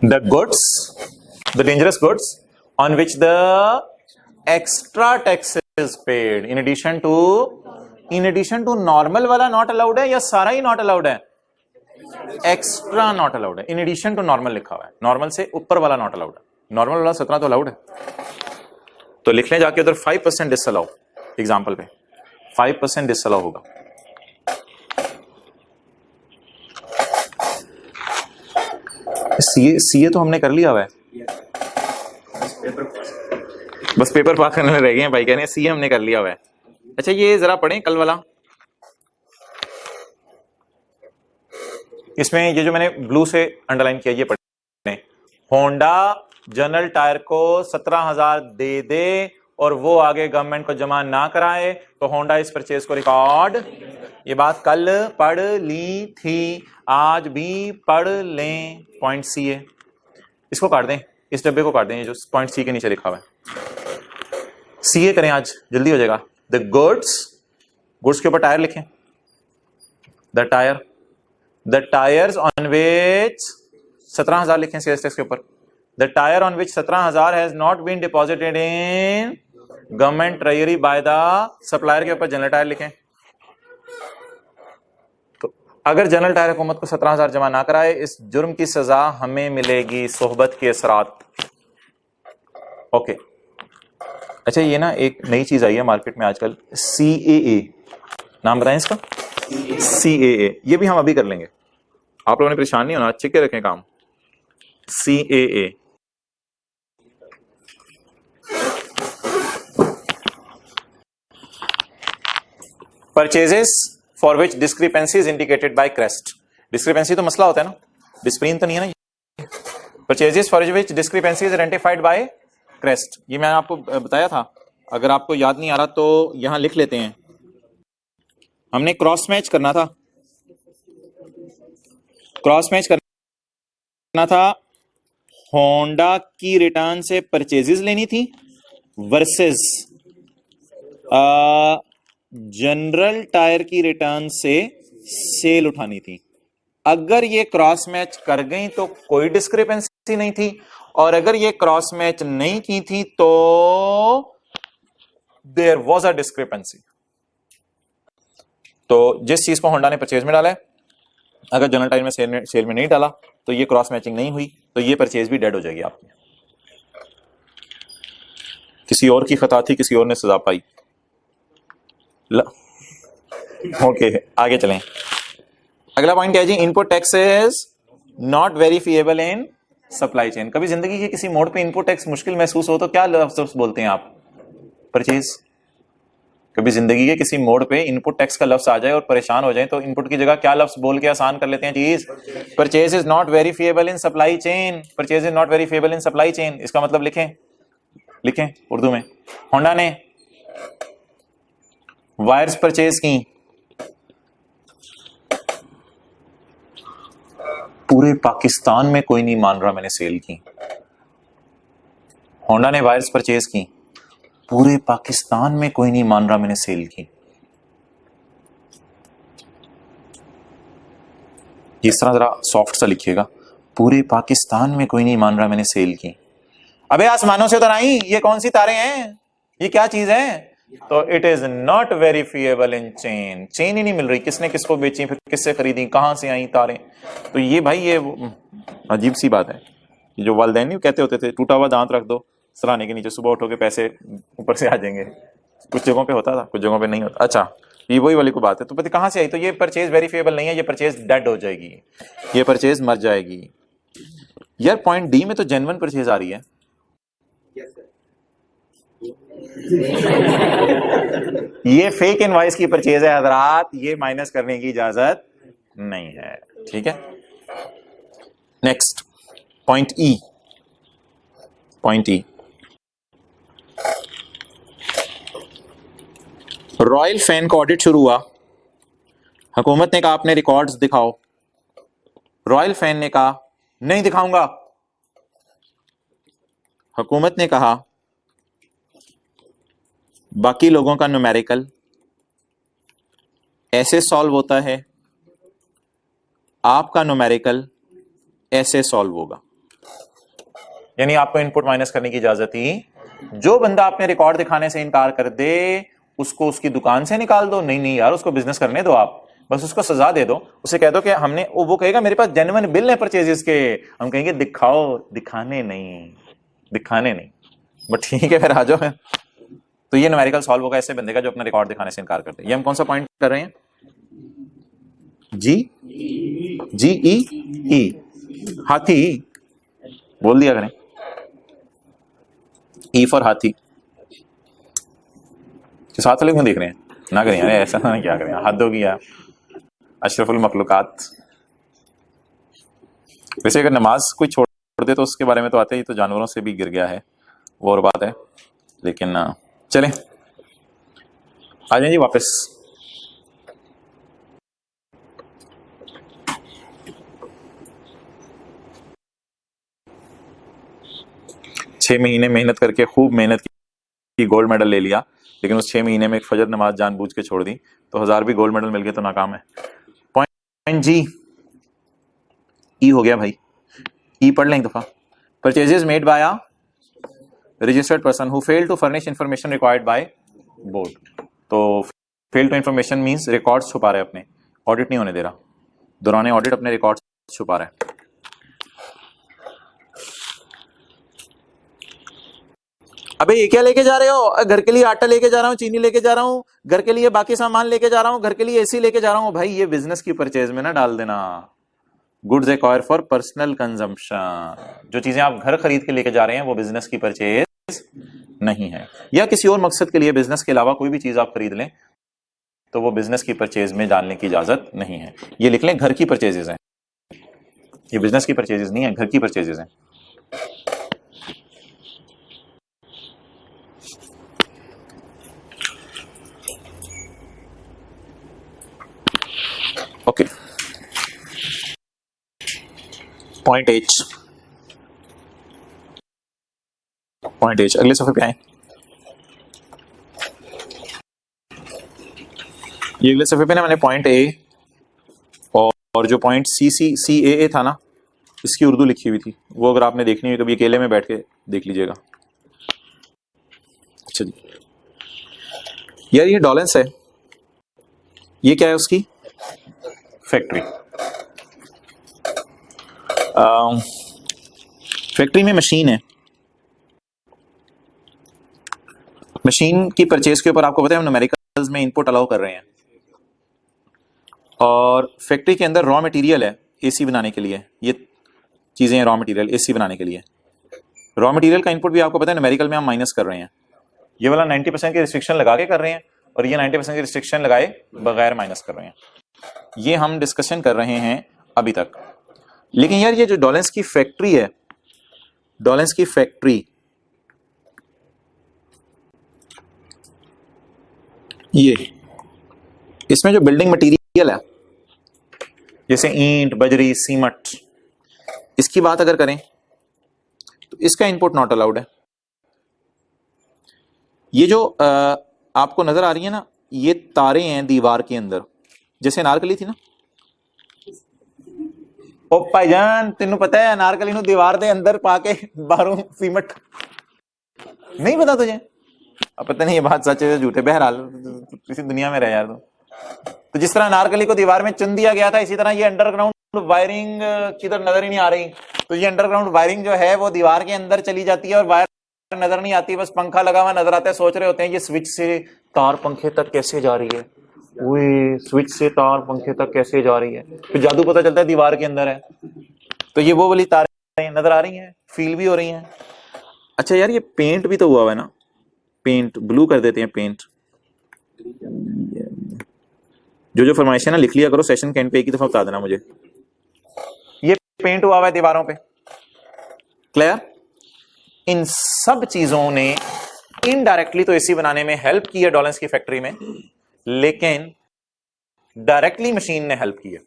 The goods, the dangerous goods on which the extra tax is paid in addition to normal वाला not allowed है या सारा ही not allowed है? एक्स्ट्रा नॉट अलाउड है। इन एडिशन टू नॉर्मल लिखा हुआ है, नॉर्मल से ऊपर वाला नॉट अलाउड है। नॉर्मल वाला 17 तो अलाउड है, तो लिख लें जाके उधर 5% डिसअलाउ। एग्जांपल पे 5% डिसअलाउ होगा। सीए तो हमने कर लिया हुआ है, बस पेपर पास करने में रह गए हैं भाई, कह रहे हैं सीए हमने कर लिया हुआ है। अच्छा ये जरा पढ़ें कल वाला, इसमें ये जो मैंने ब्लू से अंडरलाइन किया ये पढ़ें। होंडा जनरल टायर को 17,000 दे दे और वो आगे गवर्नमेंट को जमा ना कराए तो होंडा इस परचेज को रिकॉर्ड। ये बात कल पढ़ ली थी, आज भी पढ़ लें। पॉइंट सी है, इसको काट दें, इस डब्बे को काट दें, ये जो पॉइंट सी के नीचे लिखा हुआ है। सी ए करें आज, जल्दी हो जाएगा। द गुड्स के ऊपर टायर लिखें। द टायर्स ऑन विच 17,000 लिखें सेल्स टैक्स के ऊपर। The tyre on which 17,000 has not been deposited in government treasury by the supplier के ऊपर जनरल टायर लिखें। तो अगर जनरल टायर हुकूमत को 17,000 जमा ना कराए, इस जुर्म की सजा हमें मिलेगी सोहबत के असरात। ओके अच्छा, ये ना एक नई चीज आई है मार्केट में आजकल, CAA, नाम बताएं इसका। CAA, ये भी हम अभी कर लेंगे, आप लोगों ने परेशान नहीं होना, अच्छे के रखें काम। CAA purchases for which discrepancy is indicated by crest. Discrepancy तो मसला होता है ना, डिस्प्रीन तो नहीं है ना। Purchases for which discrepancy is identified by crest, ये मैंने आपको बताया था, अगर आपको याद नहीं आ रहा तो यहां लिख लेते हैं। हमने क्रॉस मैच करना था, क्रॉस मैच करना था, होंडा की रिटर्न से परचेजेस लेनी थी वर्सेस जनरल टायर की रिटर्न से सेल उठानी थी। अगर ये क्रॉस मैच कर गई तो कोई डिस्क्रिपेंसी नहीं थी, और अगर ये क्रॉस मैच नहीं की थी तो देयर वाज अ डिस्क्रिपेंसी। तो जिस चीज को होंडा ने परचेज में डाला है, अगर जनरल टायर में सेल में नहीं डाला तो ये क्रॉस मैचिंग नहीं हुई, तो ये परचेज भी डेड हो जाएगी आपकी। किसी और की खता थी, किसी और ने सजा पाई। ओके आगे चलें। अगला पॉइंट क्या है जी, input tax is not verifiable in supply chain. कभी जिंदगी के किसी मोड पे इनपुट टैक्स मुश्किल महसूस हो तो क्या लफ्ज बोलते हैं आप? परचेज। कभी जिंदगी के किसी मोड पे इनपुट टैक्स का लफ्ज आ जाए और परेशान हो जाए तो इनपुट की जगह क्या लफ्ज बोल के आसान कर लेते हैं चीज? Purchase is not verifiable in supply chain. Purchase is not verifiable in supply chain, इसका मतलब लिखें, लिखें उर्दू में। होंडा ने वायर्स परचेज की, पूरे पाकिस्तान में कोई नहीं मान रहा मैंने सेल की। होंडा ने वायर्स परचेज की, पूरे पाकिस्तान में कोई नहीं मान रहा मैंने सेल की। इस तरह जरा सॉफ्ट सा लिखिएगा, पूरे पाकिस्तान में कोई नहीं मान रहा मैंने सेल की। अबे आसमानों से तो नहीं, ये कौन सी तारें हैं, ये क्या चीज है? तो it is not verifiable in chain. Chain ही नहीं मिल रही, किसने किसको बेची, फिर किससे खरीदी, कहां से आई तारें। तो ये भाई ये अजीब सी बात है। ये जो वालिदैन नहीं कहते होते थे, टूटा हुआ दांत रख दो सराहने के नीचे, सुबह उठोगे पैसे ऊपर से आ जाएंगे। कुछ जगहों पे होता था, कुछ जगहों पे नहीं होता। अच्छा ये वही वाली को बात है। तो पता कहां से आई? तो ये परचेज वेरीफिएबल नहीं है, ये परचेज डेड हो जाएगी, ये परचेज मर जाएगी। यार पॉइंट डी में तो जेन्युइन परचेज आ रही है। ये फेक इनवॉइस की परचेज है हजरात, ये माइनस करने की इजाजत नहीं है, ठीक है। नेक्स्ट पॉइंट ई, पॉइंट ई, रॉयल फैन का ऑडिट शुरू हुआ। हुकूमत ने कहा अपने रिकॉर्ड्स दिखाओ। रॉयल फैन ने कहा नहीं दिखाऊंगा। हुकूमत ने कहा बाकी लोगों का न्यूमेरिकल ऐसे सॉल्व होता है, आपका न्यूमेरिकल ऐसे सॉल्व होगा। यानी आपको इनपुट माइनस करने की इजाजत ही। जो बंदा अपने रिकॉर्ड दिखाने से इनकार कर दे उसको उसकी दुकान से निकाल दो। नहीं नहीं यार, उसको बिजनेस करने दो, आप बस उसको सजा दे दो। उसे कह दो कि हमने, वो कहेगा मेरे पास जेन्युइन बिल है परचेजेस के। हम कहेंगे दिखाओ, दिखाने नहीं, दिखाने नहीं, बट ठीक है फिर आ जाओ। तो ये न्यूमेरिकल सॉल्व होगा ऐसे बंदे का जो अपना रिकॉर्ड दिखाने से इनकार करते हैं। ये हम कौन सा पॉइंट कर रहे हैं? जी जी ई, हाथी बोल दिया करें, ई फॉर हाथी। साथ वाले क्यों देख रहे हैं? ना करें यार ऐसा, ना क्या करें, हद होगी यार। अशरफुल मखलूकात। वैसे अगर नमाज कोई छोड़ दे तो उसके बारे में तो आते ही, तो जानवरों से भी गिर गया है, वो और बात है। लेकिन चलें आ जाए जी वापस। छह महीने मेहनत करके, खूब मेहनत की, गोल्ड मेडल ले लिया, लेकिन उस 6 महीने में एक फजर नमाज जानबूझ के छोड़ दी, तो 1000 भी गोल्ड मेडल मिल गए तो नाकाम है। पॉइंट जी ई हो गया भाई। ई पढ़ लें एक दफा। Purchases made by a registered person who fail to furnish information required by board. तो fail to information means records छुपा रहे अपने, ऑडिट नहीं होने दे रहा, दौरान ऑडिट अपने रिकॉर्ड्स छुपा रहा है। अबे ये क्या लेके जा रहे हो? घर के लिए आटा लेके जा रहा हूँ, चीनी लेके जा रहा हूँ, घर के लिए बाकी सामान लेके जा रहा हूँ, घर के लिए एसी लेके जा रहा हूँ। भाई ये बिजनेस की परचेज में ना डाल देना। Goods acquire for personal consumption, जो चीजें आप घर खरीद के लेके जा रहे हैं वो बिजनेस की परचेज नहीं है। या किसी और मकसद के लिए बिजनेस के अलावा कोई भी चीज आप खरीद लें तो वो बिजनेस की परचेज में डालने की इजाजत नहीं है। ये लिख लें, घर की परचेजेस हैं, ये बिजनेस की परचेजेस नहीं है, घर की परचेजेस हैं। Okay, point H, point H, अगले सफे पे आए। ये अगले सफे पे ना मैंने पॉइंट ए और जो पॉइंट सी ए था ना, इसकी उर्दू लिखी हुई थी, वो अगर आपने देखनी हुई तो भी अकेले में बैठ के देख लीजिएगा। अच्छा जी, यार ये डॉलेंस है, ये क्या है उसकी फैक्ट्री। फैक्ट्री में मशीन है, मशीन की परचेज के ऊपर आपको पता है हम न्यूमेरिकल्स में इनपुट अलाउ कर रहे हैं, और फैक्ट्री के अंदर रॉ मटेरियल है एसी बनाने के लिए, ये चीजें हैं रॉ मटेरियल एसी बनाने के लिए। रॉ मटेरियल का इनपुट भी आपको पता है न्यूमेरिकल में हम माइनस कर रहे हैं, ये वाला 90% की रिस्ट्रिक्शन लगा के कर रहे हैं, और ये 90% की रिस्ट्रिक्शन लगाए बगैर माइनस कर रहे हैं। ये हम डिस्कशन कर रहे हैं अभी तक। लेकिन यार ये जो डॉलेंस की फैक्ट्री है, डॉलेंस की फैक्ट्री, ये इसमें जो बिल्डिंग मटेरियल है जैसे ईंट, बजरी, सीमेंट, इसकी बात अगर करें तो इसका इनपुट नॉट अलाउड है। ये जो आपको नजर आ रही है ना, ये तारे हैं दीवार के अंदर, जैसे अनारकली थी ना। ओ भाईजान तेनू पता है अनारकली नु दीवार दे अंदर पाके बाहरों सीमेंट, नहीं पता तुझे? अब पता नहीं ये बात सच है झूठे, बहरहाल किसी दुनिया में रहे यार तो जिस तरह अनारकली को दीवार में चुन दिया गया था, इसी तरह ये अंडरग्राउंड वायरिंग किधर नजर ही नहीं आ रही, तो ये अंडरग्राउंड वायरिंग जो है वो दीवार के अंदर चली जाती है और वायर नजर नहीं आती, बस पंखा लगा हुआ नजर आता है। सोच रहे होते हैं ये स्विच से तार पंखे तक कैसे जा रही है, वो स्विच से तार पंखे तक कैसे जा रही है, फिर जादू पता चलता है दीवार के अंदर है। तो ये वो वाली तारें नजर आ रही हैं, फील भी हो रही हैं। अच्छा यार ये पेंट भी तो हुआ है ना, पेंट ब्लू कर देते हैं पेंट। जो फरमाइश है ना लिख लिया करो, सेशन के एंड पे एक ही दफा बता देना मुझे। ये पेंट हुआ है दीवारों पे, क्लियर? इन सब चीजों ने इनडायरेक्टली तो एसी बनाने में हेल्प की है डॉलेंस की फैक्ट्री में, लेकिन डायरेक्टली मशीन ने हेल्प की है।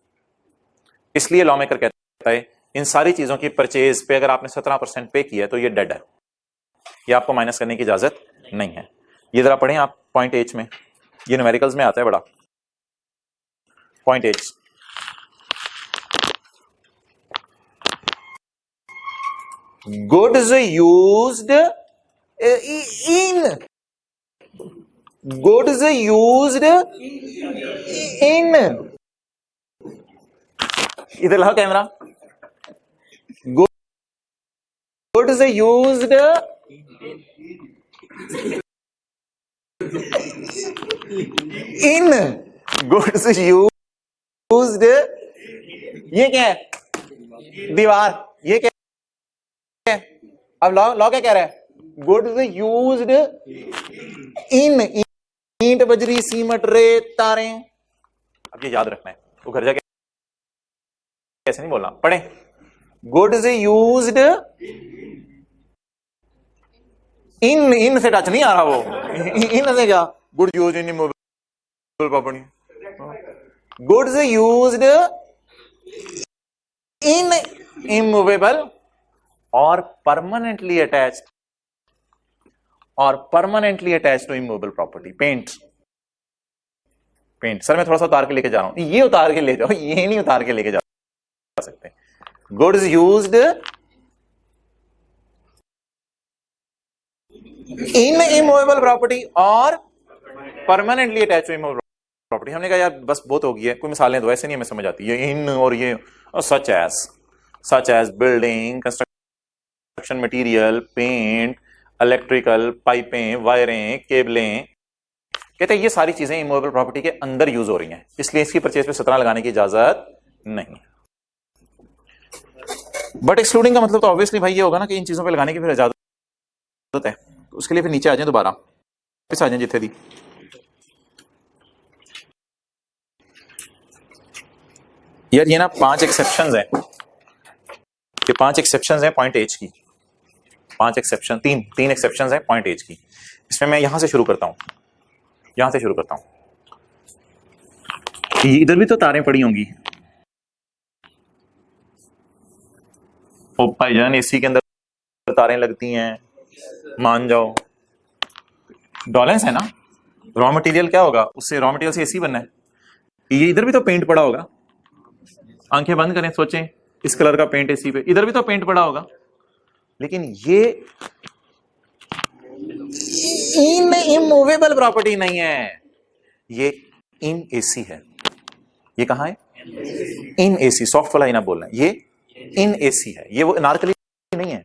इसलिए लॉ मेकर कहता है इन सारी चीजों की परचेज पे अगर आपने 17% पे किया है तो ये डेड है, ये आपको माइनस करने की इजाजत नहीं है। ये जरा पढ़ें आप पॉइंट एच में, ये न्यूमेरिकल्स में आता है बड़ा। पॉइंट एच, गुड्स यूज्ड इन, गुड्स यूज्ड इन, इधर लाओ कैमरा, गुड्स यूज्ड इन, गुड्स यूज्ड, ये क्या है? दीवार, ये क्या है? अब लॉ लॉ क्या कह रहा है? गुड्स यूज्ड इन, ईंट, बजरी, सीमेंट, रेत, तारे। अब ये याद रखना है, वो घर जाके ऐसे नहीं बोलना, पढ़े। गुड्स यूज्ड इन से टच नहीं आ रहा वो, इन से क्या? Goods used in immovable property, goods used in immovable और परमानेंटली अटैच्ड, और permanently attached to immovable property. Paint, paint sir मैं थोड़ा सा उतार के लेके जा रहा हूं, ये उतार के ले जाओ, ये नहीं उतार के लेके जा सकते। Goods used in immovable property और permanently attached to immovable property. हमने कहा यार बस बहुत हो गई है, कोई मिसालें दो, ऐसे नहीं हमें समझ आती ये इन और ये, such as building, construction material, paint, electrical, पाइपें, वायरें, केबलें। कहते हैं ये सारी चीजें इमूवेबल प्रॉपर्टी के अंदर यूज हो रही हैं, इसलिए इसकी परचेज पे 17 लगाने की इजाजत नहीं। बट एक्सक्लूडिंग का मतलब तो ऑब्वियसली भाई ये होगा ना कि इन चीजों पे लगाने की फिर इजाजत है, तो उसके लिए फिर नीचे आ जाए, दोबारा वापस आ जाए जिथे दी। यार ये ना 5 एक्सेप्शंस हैं, ये 5 एक्सेप्शंस हैं पॉइंट एज की, 5 एक्सेप्शन, तीन एक्सेप्शंस हैं पॉइंट एज की। इसमें मैं यहां से शुरू करता हूं, यहां से शुरू करता हूं। ये इधर भी तो तारें पड़ी होंगी। ओ भाईजान एसी के अंदर तारें लगती हैं, मान जाओ। डॉलेंस है ना, रॉ मटेरियल क्या होगा, उससे रॉ मटेरियल से एसी बनना है। ये इधर भी तो पेंट पड़ा होगा, आंखें बंद करें, सोचें इस कलर का पेंट एसी पे, इधर भी तो पेंट पड़ा होगा। लेकिन ये इन इमूवेबल प्रॉपर्टी नहीं है, ये इन एसी है। ये कहां है, इन एसी, सॉफ्ट वाला ना बोलना है, ये इन एसी है, ये वो अनारकली नहीं है।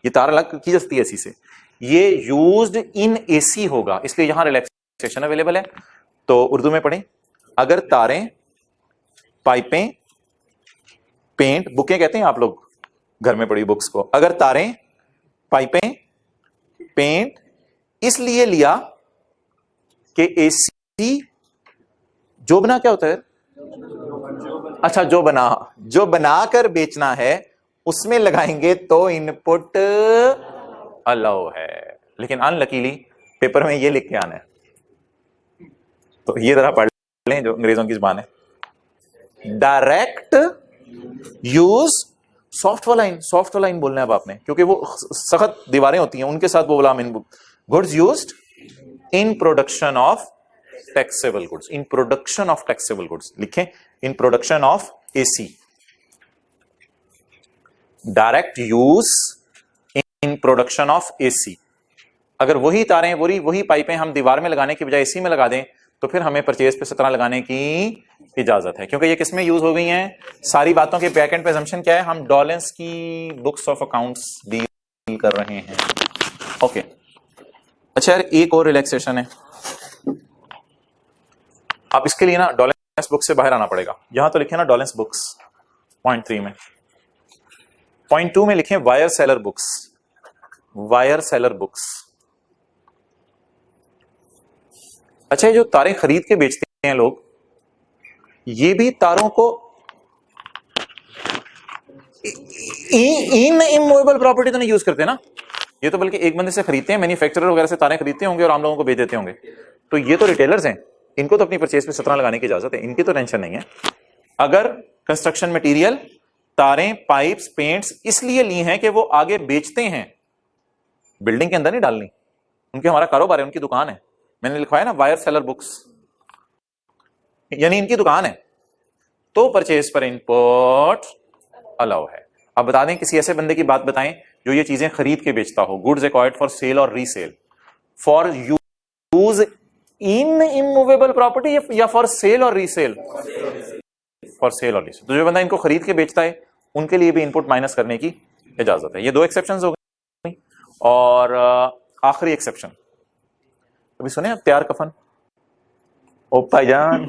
ये तार अलग की जा सकती है एसी से, ये यूज्ड इन एसी होगा, इसलिए यहां रिलैक्सेशन अवेलेबल है। तो उर्दू में पढ़ें, अगर तारें, पाइपें, पेंट, बुकें कहते हैं आप लोग घर में पड़ी बुक्स को, अगर तारें, पाइपें, पेंट इसलिए लिया कि एसी जो बना क्या होता है, अच्छा जो बनाकर बेचना है उसमें लगाएंगे तो इनपुट अलाउ है। लेकिन अनलकीली पेपर में ये लिख के आना है, तो ये जरा पढ़ लें जो अंग्रेजों की जुबान है। डायरेक्ट यूज सॉफ्ट लाइन बोलना है अब आपने, क्योंकि वो सख्त दीवारें होती हैं उनके साथ वो गुलाम in goods used in production of taxable goods, in production of taxable goods लिखें, in production of AC. Direct use in production of AC. अगर वही तारें, वही पाइपें हम दीवार में लगाने की बजाय एसी में लगा दें तो फिर हमें परचेज पे 17 लगाने की इजाजत है, क्योंकि ये किसमें यूज हो गई हैं। सारी बातों के बैक एंड पे assumption क्या है, हम डॉलेंस की बुक्स ऑफ अकाउंट्स डील कर रहे हैं। ओके अच्छा यार, एक और रिलैक्सेशन है, आप इसके लिए ना डॉलेंस बुक से बाहर आना पड़ेगा। यहां तो लिखे ना डॉलेंस बुक्स, पॉइंट 3 में। पॉइंट 2 में लिखें wire seller books, wire seller books. अच्छा, ये जो तारें खरीद के बेचते हैं लोग, ये भी तारों को इन इमूवेबल प्रॉपर्टी तो नहीं यूज करते ना, ये तो बल्कि एक बंदे से खरीदते हैं, मैन्युफैक्चरर वगैरह से तारें खरीदते होंगे और आम लोगों को बेच देते होंगे। तो ये तो रिटेलर्स हैं, इनको तो अपनी परचेज पे 17 लगाने की इजाजत है, इनकी तो टेंशन नहीं है। अगर कंस्ट्रक्शन मटेरियल, तारें, पाइप्स, पेंट्स इसलिए ली हैं कि वो आगे बेचते हैं, बिल्डिंग के अंदर नहीं डालनी, उनके हमारा कारोबार है, उनकी दुकान है। मैंने लिखवाया ना वायर सेलर बुक्स, यानी इनकी दुकान है, तो परचेज पर इनपुट अलाउ है। अब बता दें किसी ऐसे बंदे की बात बताएं जो ये चीजें खरीद के बेचता हो, गुड्स एक्वायर्ड फॉर सेल और resale, for use in immovable property या फॉर सेल और रीसेल, फॉर सेल और रीसेल। तो जो बंदा इनको खरीद के बेचता है उनके लिए भी इनपुट माइनस करने की इजाजत है। ये 2 एक्सेप्शंस हो गई। और आखिरी एक्सेप्शन, कभी सुने आप तैयार कफन? ओ भाईजान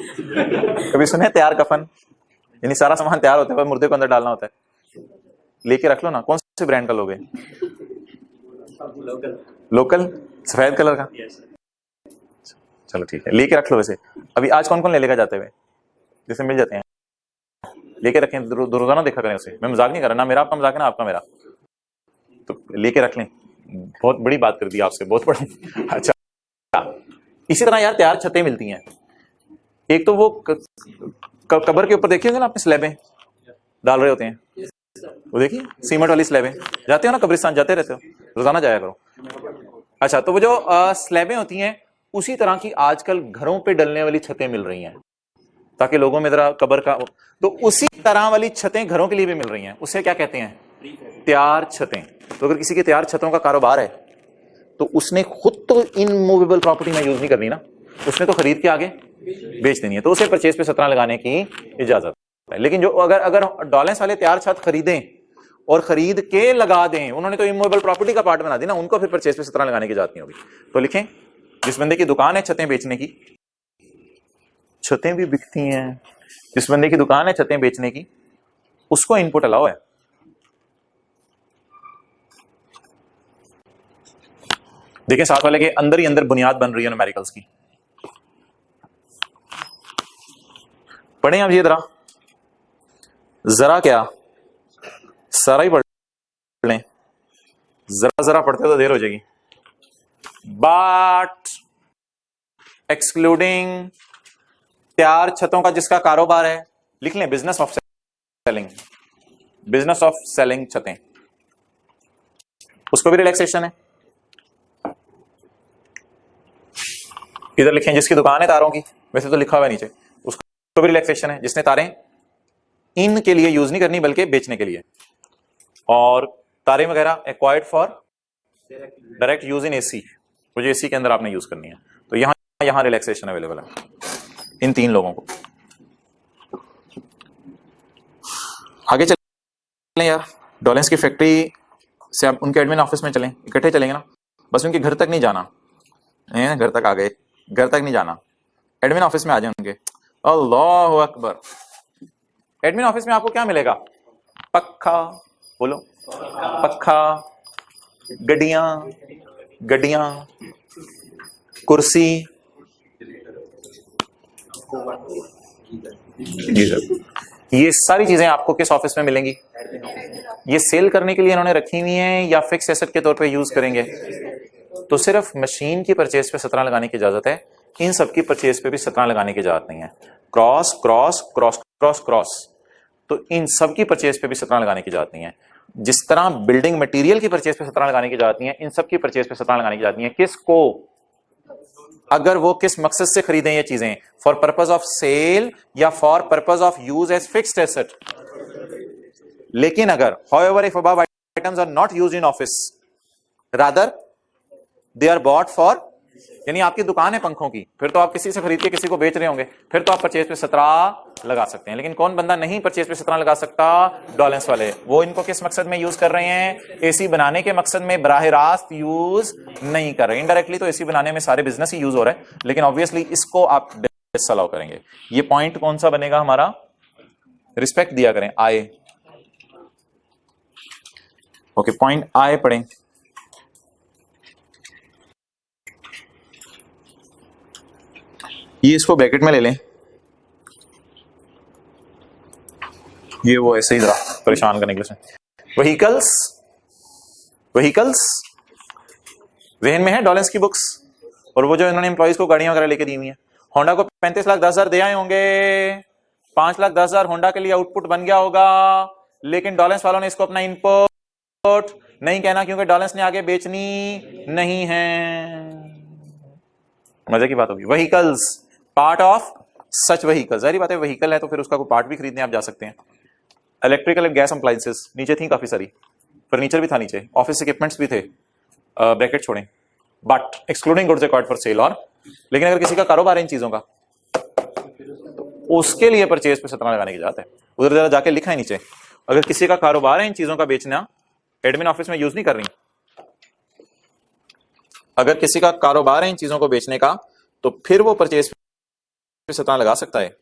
कभी सुने तैयार कफन? यानी सारा सामान तैयार होता है, मुर्दे को अंदर डालना होता है। लेके रख लो ना, कौन से ब्रांड का लोगे? लोकल सफेद कलर का, चलो ठीक है, लेके रख लो। वैसे अभी आज कौन कौन ले लेगा जाते हुए, जैसे मिल जाते हैं, लेके रखें, रोजाना देखा करें उसे। मैं मजाक नहीं कर रहा, ना मेरा आपका मजाक है ना आपका मेरा, तो लेके रख लें। बहुत बड़ी बात कर दी आपसे, बहुत बड़ी। अच्छा, इसी तरह यार तैयार छतें मिलती हैं। एक तो वो कबर के ऊपर देखिए ना आपने स्लैबें डाल रहे होते हैं, वो देखिए सीमेंट वाली स्लैबें, जाते हो ना कब्रिस्तान, जाते रहते हो, रोजाना जाया करो। अच्छा, तो वो जो स्लैबें होती हैं उसी तरह की आजकल घरों पे डलने वाली छतें मिल रही हैं, ताकि लोगों में जरा कबर का, तो उसी तरह वाली छतें घरों के लिए भी मिल रही हैं। उसे क्या कहते हैं? तैयार छतें। तो अगर किसी के तैयार छतों का कारोबार है तो उसने खुद तो इनमूवेबल प्रॉपर्टी में यूज नहीं करनी ना, उसने तो खरीद के आगे बेच देनी है, तो उसे परचेज पे 17 लगाने की इजाजत है। लेकिन जो अगर डॉलेंस वाले तैयार छत खरीदें और खरीद के लगा दें, उन्होंने तो इमूवेबल प्रॉपर्टी का पार्ट बना दी ना, उनको फिर परचेज पे 17 लगाने की इजाजत नहीं होगी। तो लिखें, जिस बंदे की दुकान है छतें बेचने की, छतें भी बिकती हैं, जिस बंदे की दुकान है छतें बेचने की, उसको इनपुट अलाउ है। देखिए साथ वाले के अंदर ही अंदर बुनियाद बन रही है न्यूमेरिकल्स की। पढ़ें आप ये जरा, जरा क्या, सारा ही पढ़ लें, जरा जरा पढ़ते तो देर हो जाएगी। बट एक्सक्लूडिंग तैयार छतों का जिसका कारोबार है, लिख लें business of selling, business of selling छतें, उसको भी रिलैक्सेशन है। इधर लिखें जिसकी दुकान है तारों की, वैसे तो लिखा हुआ है नीचे, उसको भी रिलैक्सेशन है, जिसने तारें इन के लिए यूज नहीं करनी बल्कि बेचने के लिए। और तारें वगैरह acquired for direct use in AC, वो जो एसी के अंदर आपने यूज करनी है, तो यहां रिलैक्सेशन अवेलेबल है इन 3 लोगों को। आगे चलें यार, डॉलेंस की फैक्ट्री से आप उनके एडमिन ऑफिस में चलें, इकट्ठे चलेंगे ना, बस उनके घर तक नहीं जाना, घर तक आ गए, घर तक नहीं जाना, एडमिन ऑफिस में आ जाए उनके। अल्लाहु अकबर। एडमिन ऑफिस में आपको क्या मिलेगा? पक्का, बोलो, पक्का, गड्डियां, कुर्सी, जी सर, ये सारी चीजें आपको किस ऑफिस में मिलेंगी? ये सेल करने के लिए इन्होंने रखी हुई हैं या फिक्स एसेट के तौर पे यूज करेंगे? तो सिर्फ मशीन की परचेज पे 17 लगाने की इजाजत है, इन सब की परचेज पे भी 17 लगाने की इजाजत नहीं है। Cross cross cross cross cross, तो इन सब की परचेज पे भी 17 लगाने की इजाजत नहीं है। जिस तरह बिल्डिंग मटेरियल की परचेज पे 17 लगाने की इजाजत नहीं है, इन सब की परचेज पे 17 लगाने की इजाजत नहीं है। किसको? अगर वो किस मकसद से खरीदें ये चीजें, फॉर पर्पज ऑफ सेल या for purpose of use as fixed asset. लेकिन अगर however if above items are not used in office rather they are bought for, यानी आपकी दुकान है पंखों की, फिर तो आप किसी से खरीद के किसी को बेच रहे होंगे, फिर तो आप परचेज पे 17 लगा सकते हैं। लेकिन कौन बंदा नहीं परचेज पे 17 लगा सकता? डॉलेंस वाले। वो इनको किस मकसद में यूज कर रहे हैं? एसी बनाने के मकसद में बराह रास्त यूज नहीं कर रहे, इनडायरेक्टली तो एसी बनाने में सारे बिजनेस ही यूज हो रहा है, लेकिन ऑब्वियसली इसको आप डिसअलाउ करेंगे। ये पॉइंट कौन सा बनेगा हमारा? रिस्पेक्ट दिया करें, आए। ओके, पॉइंट आए पढ़ें। ये इसको ब्रैकेट में ले लें, ये वो ऐसे ही जरा परेशान करने के लिए। व्हीकल्स, व्हीकल्स जहन में है डॉलेंस की बुक्स, और वो जो इन्होंने एम्प्लॉइज को गाड़ियां वगैरह लेके दी हुई है। होंडा को 35,10,000 दे आए होंगे, 5,10,000 होंडा के लिए आउटपुट बन गया होगा, लेकिन डॉलेंस वालों ने इसको अपना इनपुट नहीं कहना, क्योंकि डॉलेंस ने आगे बेचनी नहीं है। मजे की बात होगी। Vehicles, part of such vehicle, जाहिर बात है व्हीकल है तो फिर उसका कोई पार्ट भी खरीदने आप जा सकते हैं। इलेक्ट्रिकल एंड गैस अप्लायंसेस नीचे थी काफी सारी, फर्नीचर भी था नीचे, ऑफिस इक्विपमेंट्स भी थे, ब्रैकेट छोड़ें, but excluding goods required for sale. और लेकिन अगर किसी का कारोबार है इन चीजों का, उसके लिए परचेज पे 17 लगाने की इजाजत है। उधर जरा जाके लिखा है नीचे, अगर किसी का कारोबार है इन चीजों का बेचना, एडमिन ऑफिस में यूज नहीं कर रही, अगर किसी का कारोबार है इन चीजों को बेचने का, तो फिर वो परचेज पे 17 लगा सकता है।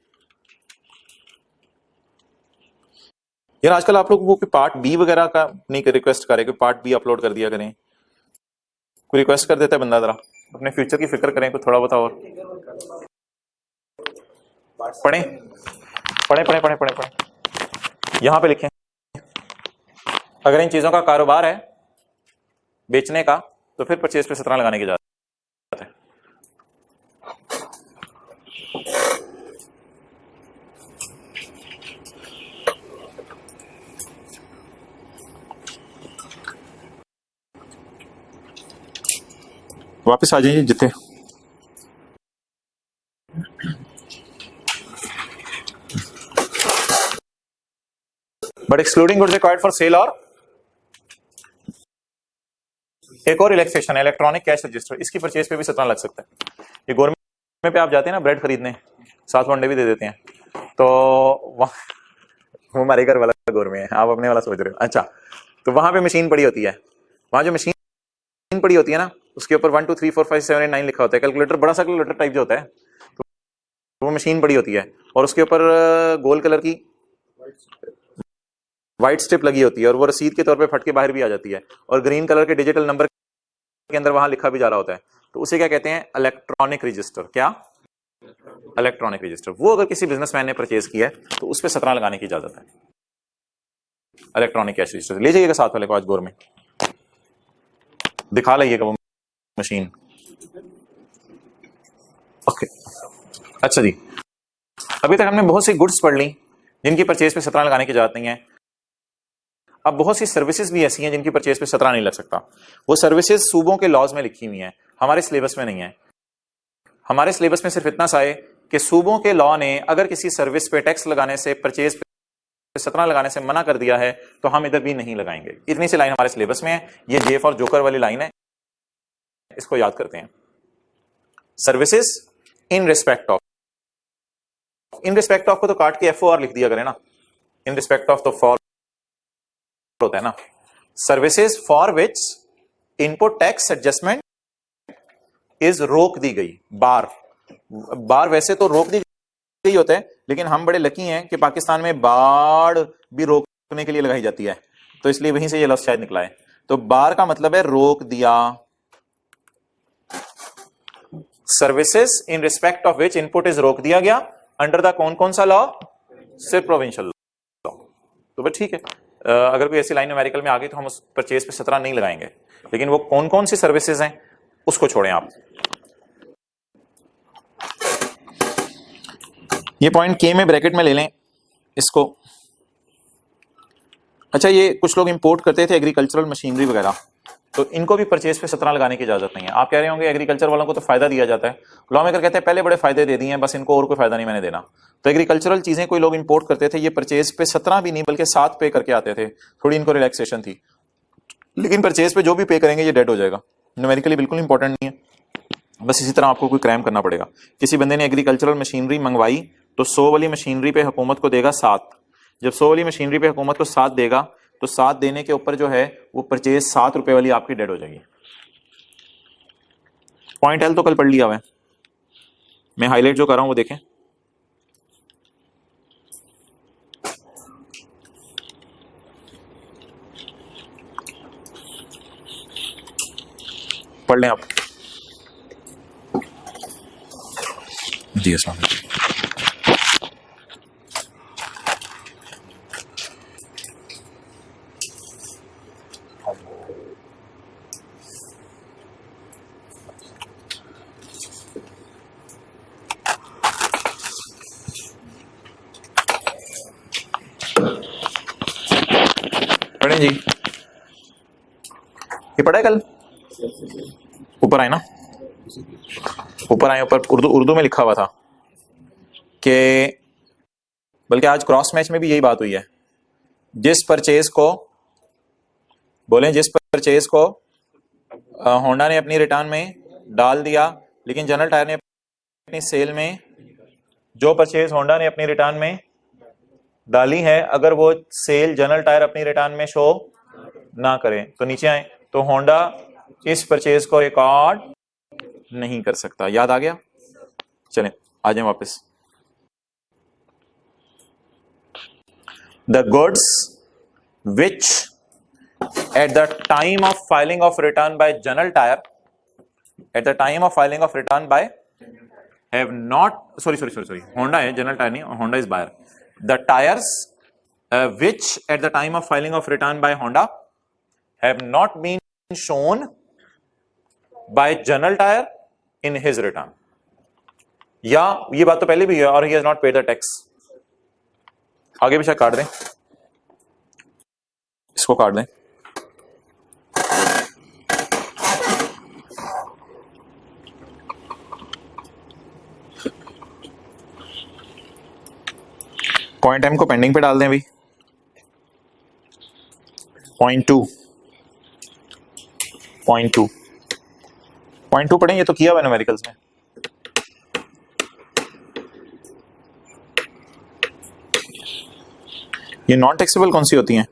यार आजकल आप लोग वो पार्ट बी वगैरह का नहीं रिक्वेस्ट करें कि पार्ट बी अपलोड कर दिया करें, कोई रिक्वेस्ट कर देता है बंदा, जरा अपने फ्यूचर की फिक्र करें कुछ थोड़ा बहुत। और पढ़ें पढ़ें पढ़ें पढ़ें पढ़ें पढ़ें, यहां पे लिखें, अगर इन चीजों का कारोबार है बेचने का, तो फिर परचेज पे 17 लगाने की इजाजत है। वापस आ जाइए जिथे। But excluding goods required for sale, और एक और रिलैक्सेशन है इलेक्ट्रॉनिक कैश रजिस्टर, इसकी परचेज पे भी 17 लग सकता है। ये गवर्नमेंट पे आप जाते हैं ना ब्रेड खरीदने, साथ में अंडे भी दे देते हैं, तो वो हमारे घर वाला गवर्नमेंट है, आप अपने वाला सोच रहे हो, अच्छा। तो वहां पे मशीन पड़ी होती है, वहां जो मशीन पड़ी होती है ना, उसके ऊपर 1 2 3 4 5 7 8 9 लिखा होता है, कैलकुलेटर, बड़ा सा कैलकुलेटर टाइप जो होता है, तो वो मशीन पड़ी होती है, और उसके ऊपर गोल कलर की व्हाइट स्ट्रिप लगी होती है, और वो रसीद के तौर पे फट के बाहर भी आ जाती है, और ग्रीन कलर के डिजिटल नंबर के अंदर वहां लिखा भी जा रहा होता है, तो उसे क्या कहते हैं? Electronic register. क्या? Electronic register. वो अगर किसी बिजनेसमैन ने परचेज किया है, तो उस पर 17 लगाने की इजाजत है। Electronic cash register. ले जाइएगा साथ वाले को आज गोर में, दिखा लाइएगा वो मशीन। ओके अच्छा जी, अभी तक हमने बहुत सी गुड्स पढ़ ली जिनकी परचेज पे 17 लगाने की जरूरत नहीं है। अब बहुत सी सर्विसेज भी ऐसी हैं जिनकी परचेज पे 17 नहीं लग सकता। वो सर्विसेज सूबों के लॉज में लिखी हुई हैं, हमारे सिलेबस में नहीं है। हमारे सिलेबस में सिर्फ इतना सा है कि सूबों के लॉ ने अगर किसी सर्विस पे टैक्स लगाने से, परचेज पे 17 लगाने से मना कर दिया है तो हम इधर भी नहीं लगाएंगे। इतनी सी लाइन हमारे सिलेबस में है, ये जे फॉर जोकर वाली लाइन है, इसको याद करते हैं। Services in respect of, in respect of को तो काट के FOR लिख दिया करें ना, इन रिस्पेक्ट ऑफ तो फॉर होता है ना। Services for which input tax adjustment is रोक दी गई। बार वैसे तो रोक दी गई होता है, लेकिन हम बड़े लकी हैं कि पाकिस्तान में बाढ़ भी रोकने के लिए लगाई जाती है, तो इसलिए वहीं से ये लफ्ज शायद निकला है। तो बार का मतलब है रोक दिया। Services in respect of which input is रोक दिया गया अंडर द कौन सा लॉ? सिर्फ प्रोविंशियल लॉ। तो बस ठीक है, अगर कोई ऐसी लाइन न्यूमेरिकल में आ गई तो हम उस परचेज पे 17 नहीं लगाएंगे, लेकिन वो कौन सी सर्विसेज हैं उसको छोड़ें आप। ये पॉइंट के में ब्रैकेट में ले लें इसको। अच्छा, ये कुछ लोग इंपोर्ट करते थे एग्रीकल्चरल मशीनरी वगैरह, तो इनको भी परचेज पे 17 लगाने की इजाजत नहीं है। आप कह रहे होंगे एग्रीकल्चर वालों को तो फायदा दिया जाता है। लॉ मेकर कहते हैं पहले बड़े फायदे दे दिए हैं, बस इनको और कोई फायदा नहीं मैंने देना। तो एग्रीकल्चरल चीजें कोई लोग इंपोर्ट करते थे, ये परचेज पे 17 भी नहीं बल्कि 7 पे करके आते थे, थोड़ी इनको रिलैक्सेशन थी। लेकिन परचेज पे जो भी पे करेंगे ये डेड हो जाएगा, न्यूमेरिकली बिल्कुल इंपॉर्टेंट नहीं है। बस इसी तरह आपको कोई क्राइम करना पड़ेगा। किसी बंदे ने एग्रीकल्चरल मशीनरी मंगवाई तो 100 वाली मशीनरी पे हुकूमत को देगा 7। जब 100 वाली मशीनरी पे हुकूमत को 7 देगा तो 7 देने के ऊपर जो है वो परचेज 7 रुपए वाली आपकी डेड हो जाएगी। पॉइंट एल तो कल पढ़ लिया हुआ है, मैं हाईलाइट जो कर रहा हूं वो देखें। पढ़ लें आप जी। अस्सलाम वालेकुम। पढ़ें जी, ये पढ़ा है कल? ऊपर आए ना, ऊपर आए, ऊपर उर्दू में लिखा हुआ था कि, बल्कि आज क्रॉस मैच में भी यही बात हुई है, जिस परचेज को बोलें, जिस परचेज को होंडा ने अपनी रिटर्न में डाल दिया लेकिन जनरल टायर ने अपनी सेल में, जो परचेज होंडा ने अपनी रिटर्न में डाली है अगर वो सेल जनरल टायर अपनी रिटर्न में शो ना करें तो नीचे आए, तो होंडा इस परचेज को रिकॉर्ड नहीं कर सकता। याद आ गया? चलें आ जाए वापस। The goods which at the time of filing of return by general tire, at the time of filing of return by have not, sorry Honda है, general tire नहीं, Honda is buyer. The tires which at the time of filing of return by Honda have not been shown by general tire in his return, या ये बात तो पहले भी है, और he has not paid the tax। आगे भी शायद काट दें, इसको काट दें। पॉइंट एम को पेंडिंग पे डाल दें अभी। पॉइंट टू पढ़ें, ये तो किया हुआ है न्यूमेरिकल्स में। ये नॉन टैक्सेबल कौन सी होती हैं?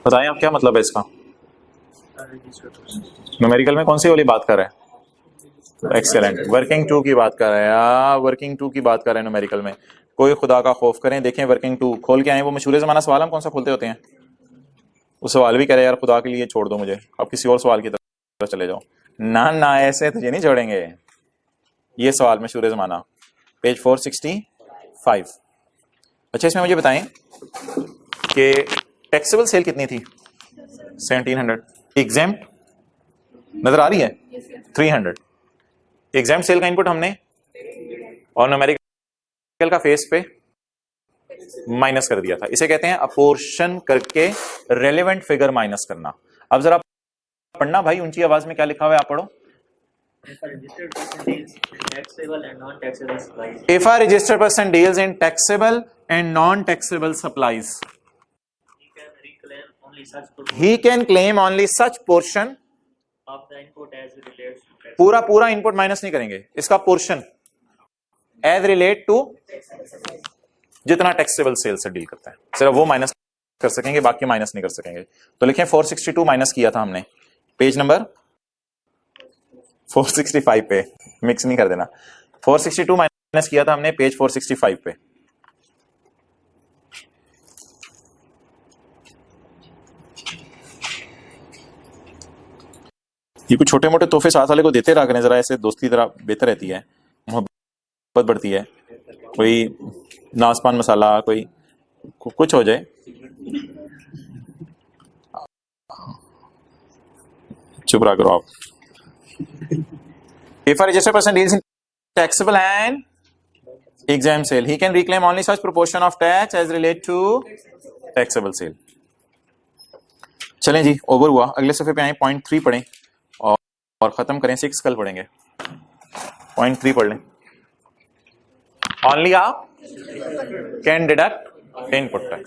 बताएं आप क्या मतलब है इसका? न्यूमेरिकल में कौन सी वाली बात कर रहे हैं? एक्सेलेंट, वर्किंग टू की बात कर रहे हैं यार, वर्किंग टू की बात कर रहे हैं न्यूमेरिकल में। कोई खुदा का खौफ करें, देखें वर्किंग टू खोल के आए। वो मशहूर ज़माना सवाल हम कौन सा खोलते होते हैं? वो सवाल भी करे यार खुदा के लिए छोड़ दो मुझे, अब किसी और सवाल की तरफ चले जाओ। ना ऐसे तुझे नहीं छोड़ेंगे। ये सवाल मशहूर ज़माना पेज 465, अच्छा इसमें मुझे बताएं कि टैक्सेबल सेल कितनी थी? 1700। एग्जेम्प्ट नजर आ रही है? 300। एग्जेम्प्ट सेल का इनपुट हमने और न्यूमेरिकल का फेस पे माइनस कर दिया था। इसे कहते हैं अपोर्शन करके रेलेवेंट फिगर माइनस करना। अब जरा पढ़ना भाई, ऊंची आवाज में क्या लिखा हुआ है आप पढ़ो। If a registered person deals in taxable and non-taxable supplies, If a registered person deals in taxable and non-taxable supplies, he can reclaim only such he can claim only such portion portion of the input as it relates to tax. पूरा पूरा input minus नहीं करेंगे, इसका portion as relate to जितना taxable cell से deal करता है सिर्फ वो माइनस कर सकेंगे, बाकी माइनस नहीं कर सकेंगे। तो लिखें 462 माइनस किया था हमने पेज नंबर 465 पे, मिक्स नहीं कर देना। 462 माइनस किया था हमने पेज 465 पे। ये कुछ छोटे मोटे तोहफे साथ वाले को देते रहा करें, जरा ऐसे दोस्ती जरा बेहतर रहती है, मोहब्बत बढ़ती है। कोई नाशपान मसाला, कोई कुछ हो जाए, चुप रहा करो आप। If a registered person deals in taxable and exempt sale, he can reclaim only such proportion of tax as relate to taxable sale. चलें जी, ओवर हुआ। अगले सफे पे आए, पॉइंट 3 पढ़ें और खत्म करें। 6 कल पढ़ेंगे। पॉइंट 3 पढ़ लें। Only a can deduct input tax.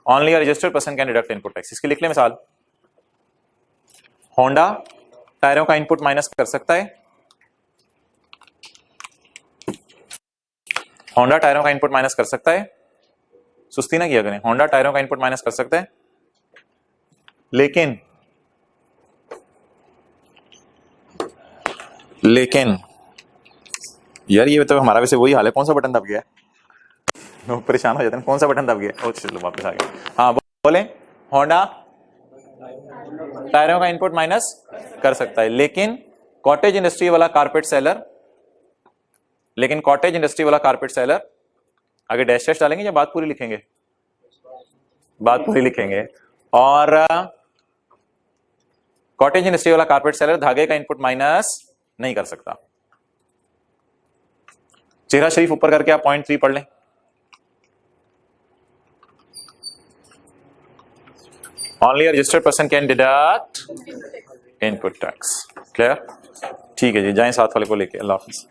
Only a registered person can deduct input tax. इसकी लिख लें मिसाल। होंडा टायरों का इनपुट माइनस कर सकता है। होंडा टायरों का इनपुट माइनस कर सकता है। सुस्ती ना किया करें। होंडा टायरों का इनपुट माइनस कर सकता है, लेकिन यार ये तो हमारा वैसे वही हाल है। कौन सा बटन दब गया? लोग परेशान हो जाते हैं, कौन सा बटन दब गया? ओ चलो वापस आ गया। हाँ बोले, होंडा टायरों का इनपुट माइनस कर सकता है, लेकिन कॉटेज इंडस्ट्री वाला कारपेट सेलर, आगे डैश डैश डालेंगे या बात पूरी लिखेंगे? बात पूरी लिखेंगे। और कॉटेज इंडस्ट्री वाला कारपेट सेलर धागे का इनपुट माइनस नहीं कर सकता। चेहरा शरीफ ऊपर करके आप पॉइंट 3 पढ़ लें। Only a registered person can deduct input tax. Clear? ठीक है जी, जाएं साथ वाले को लेके। अल्लाह हाफिज।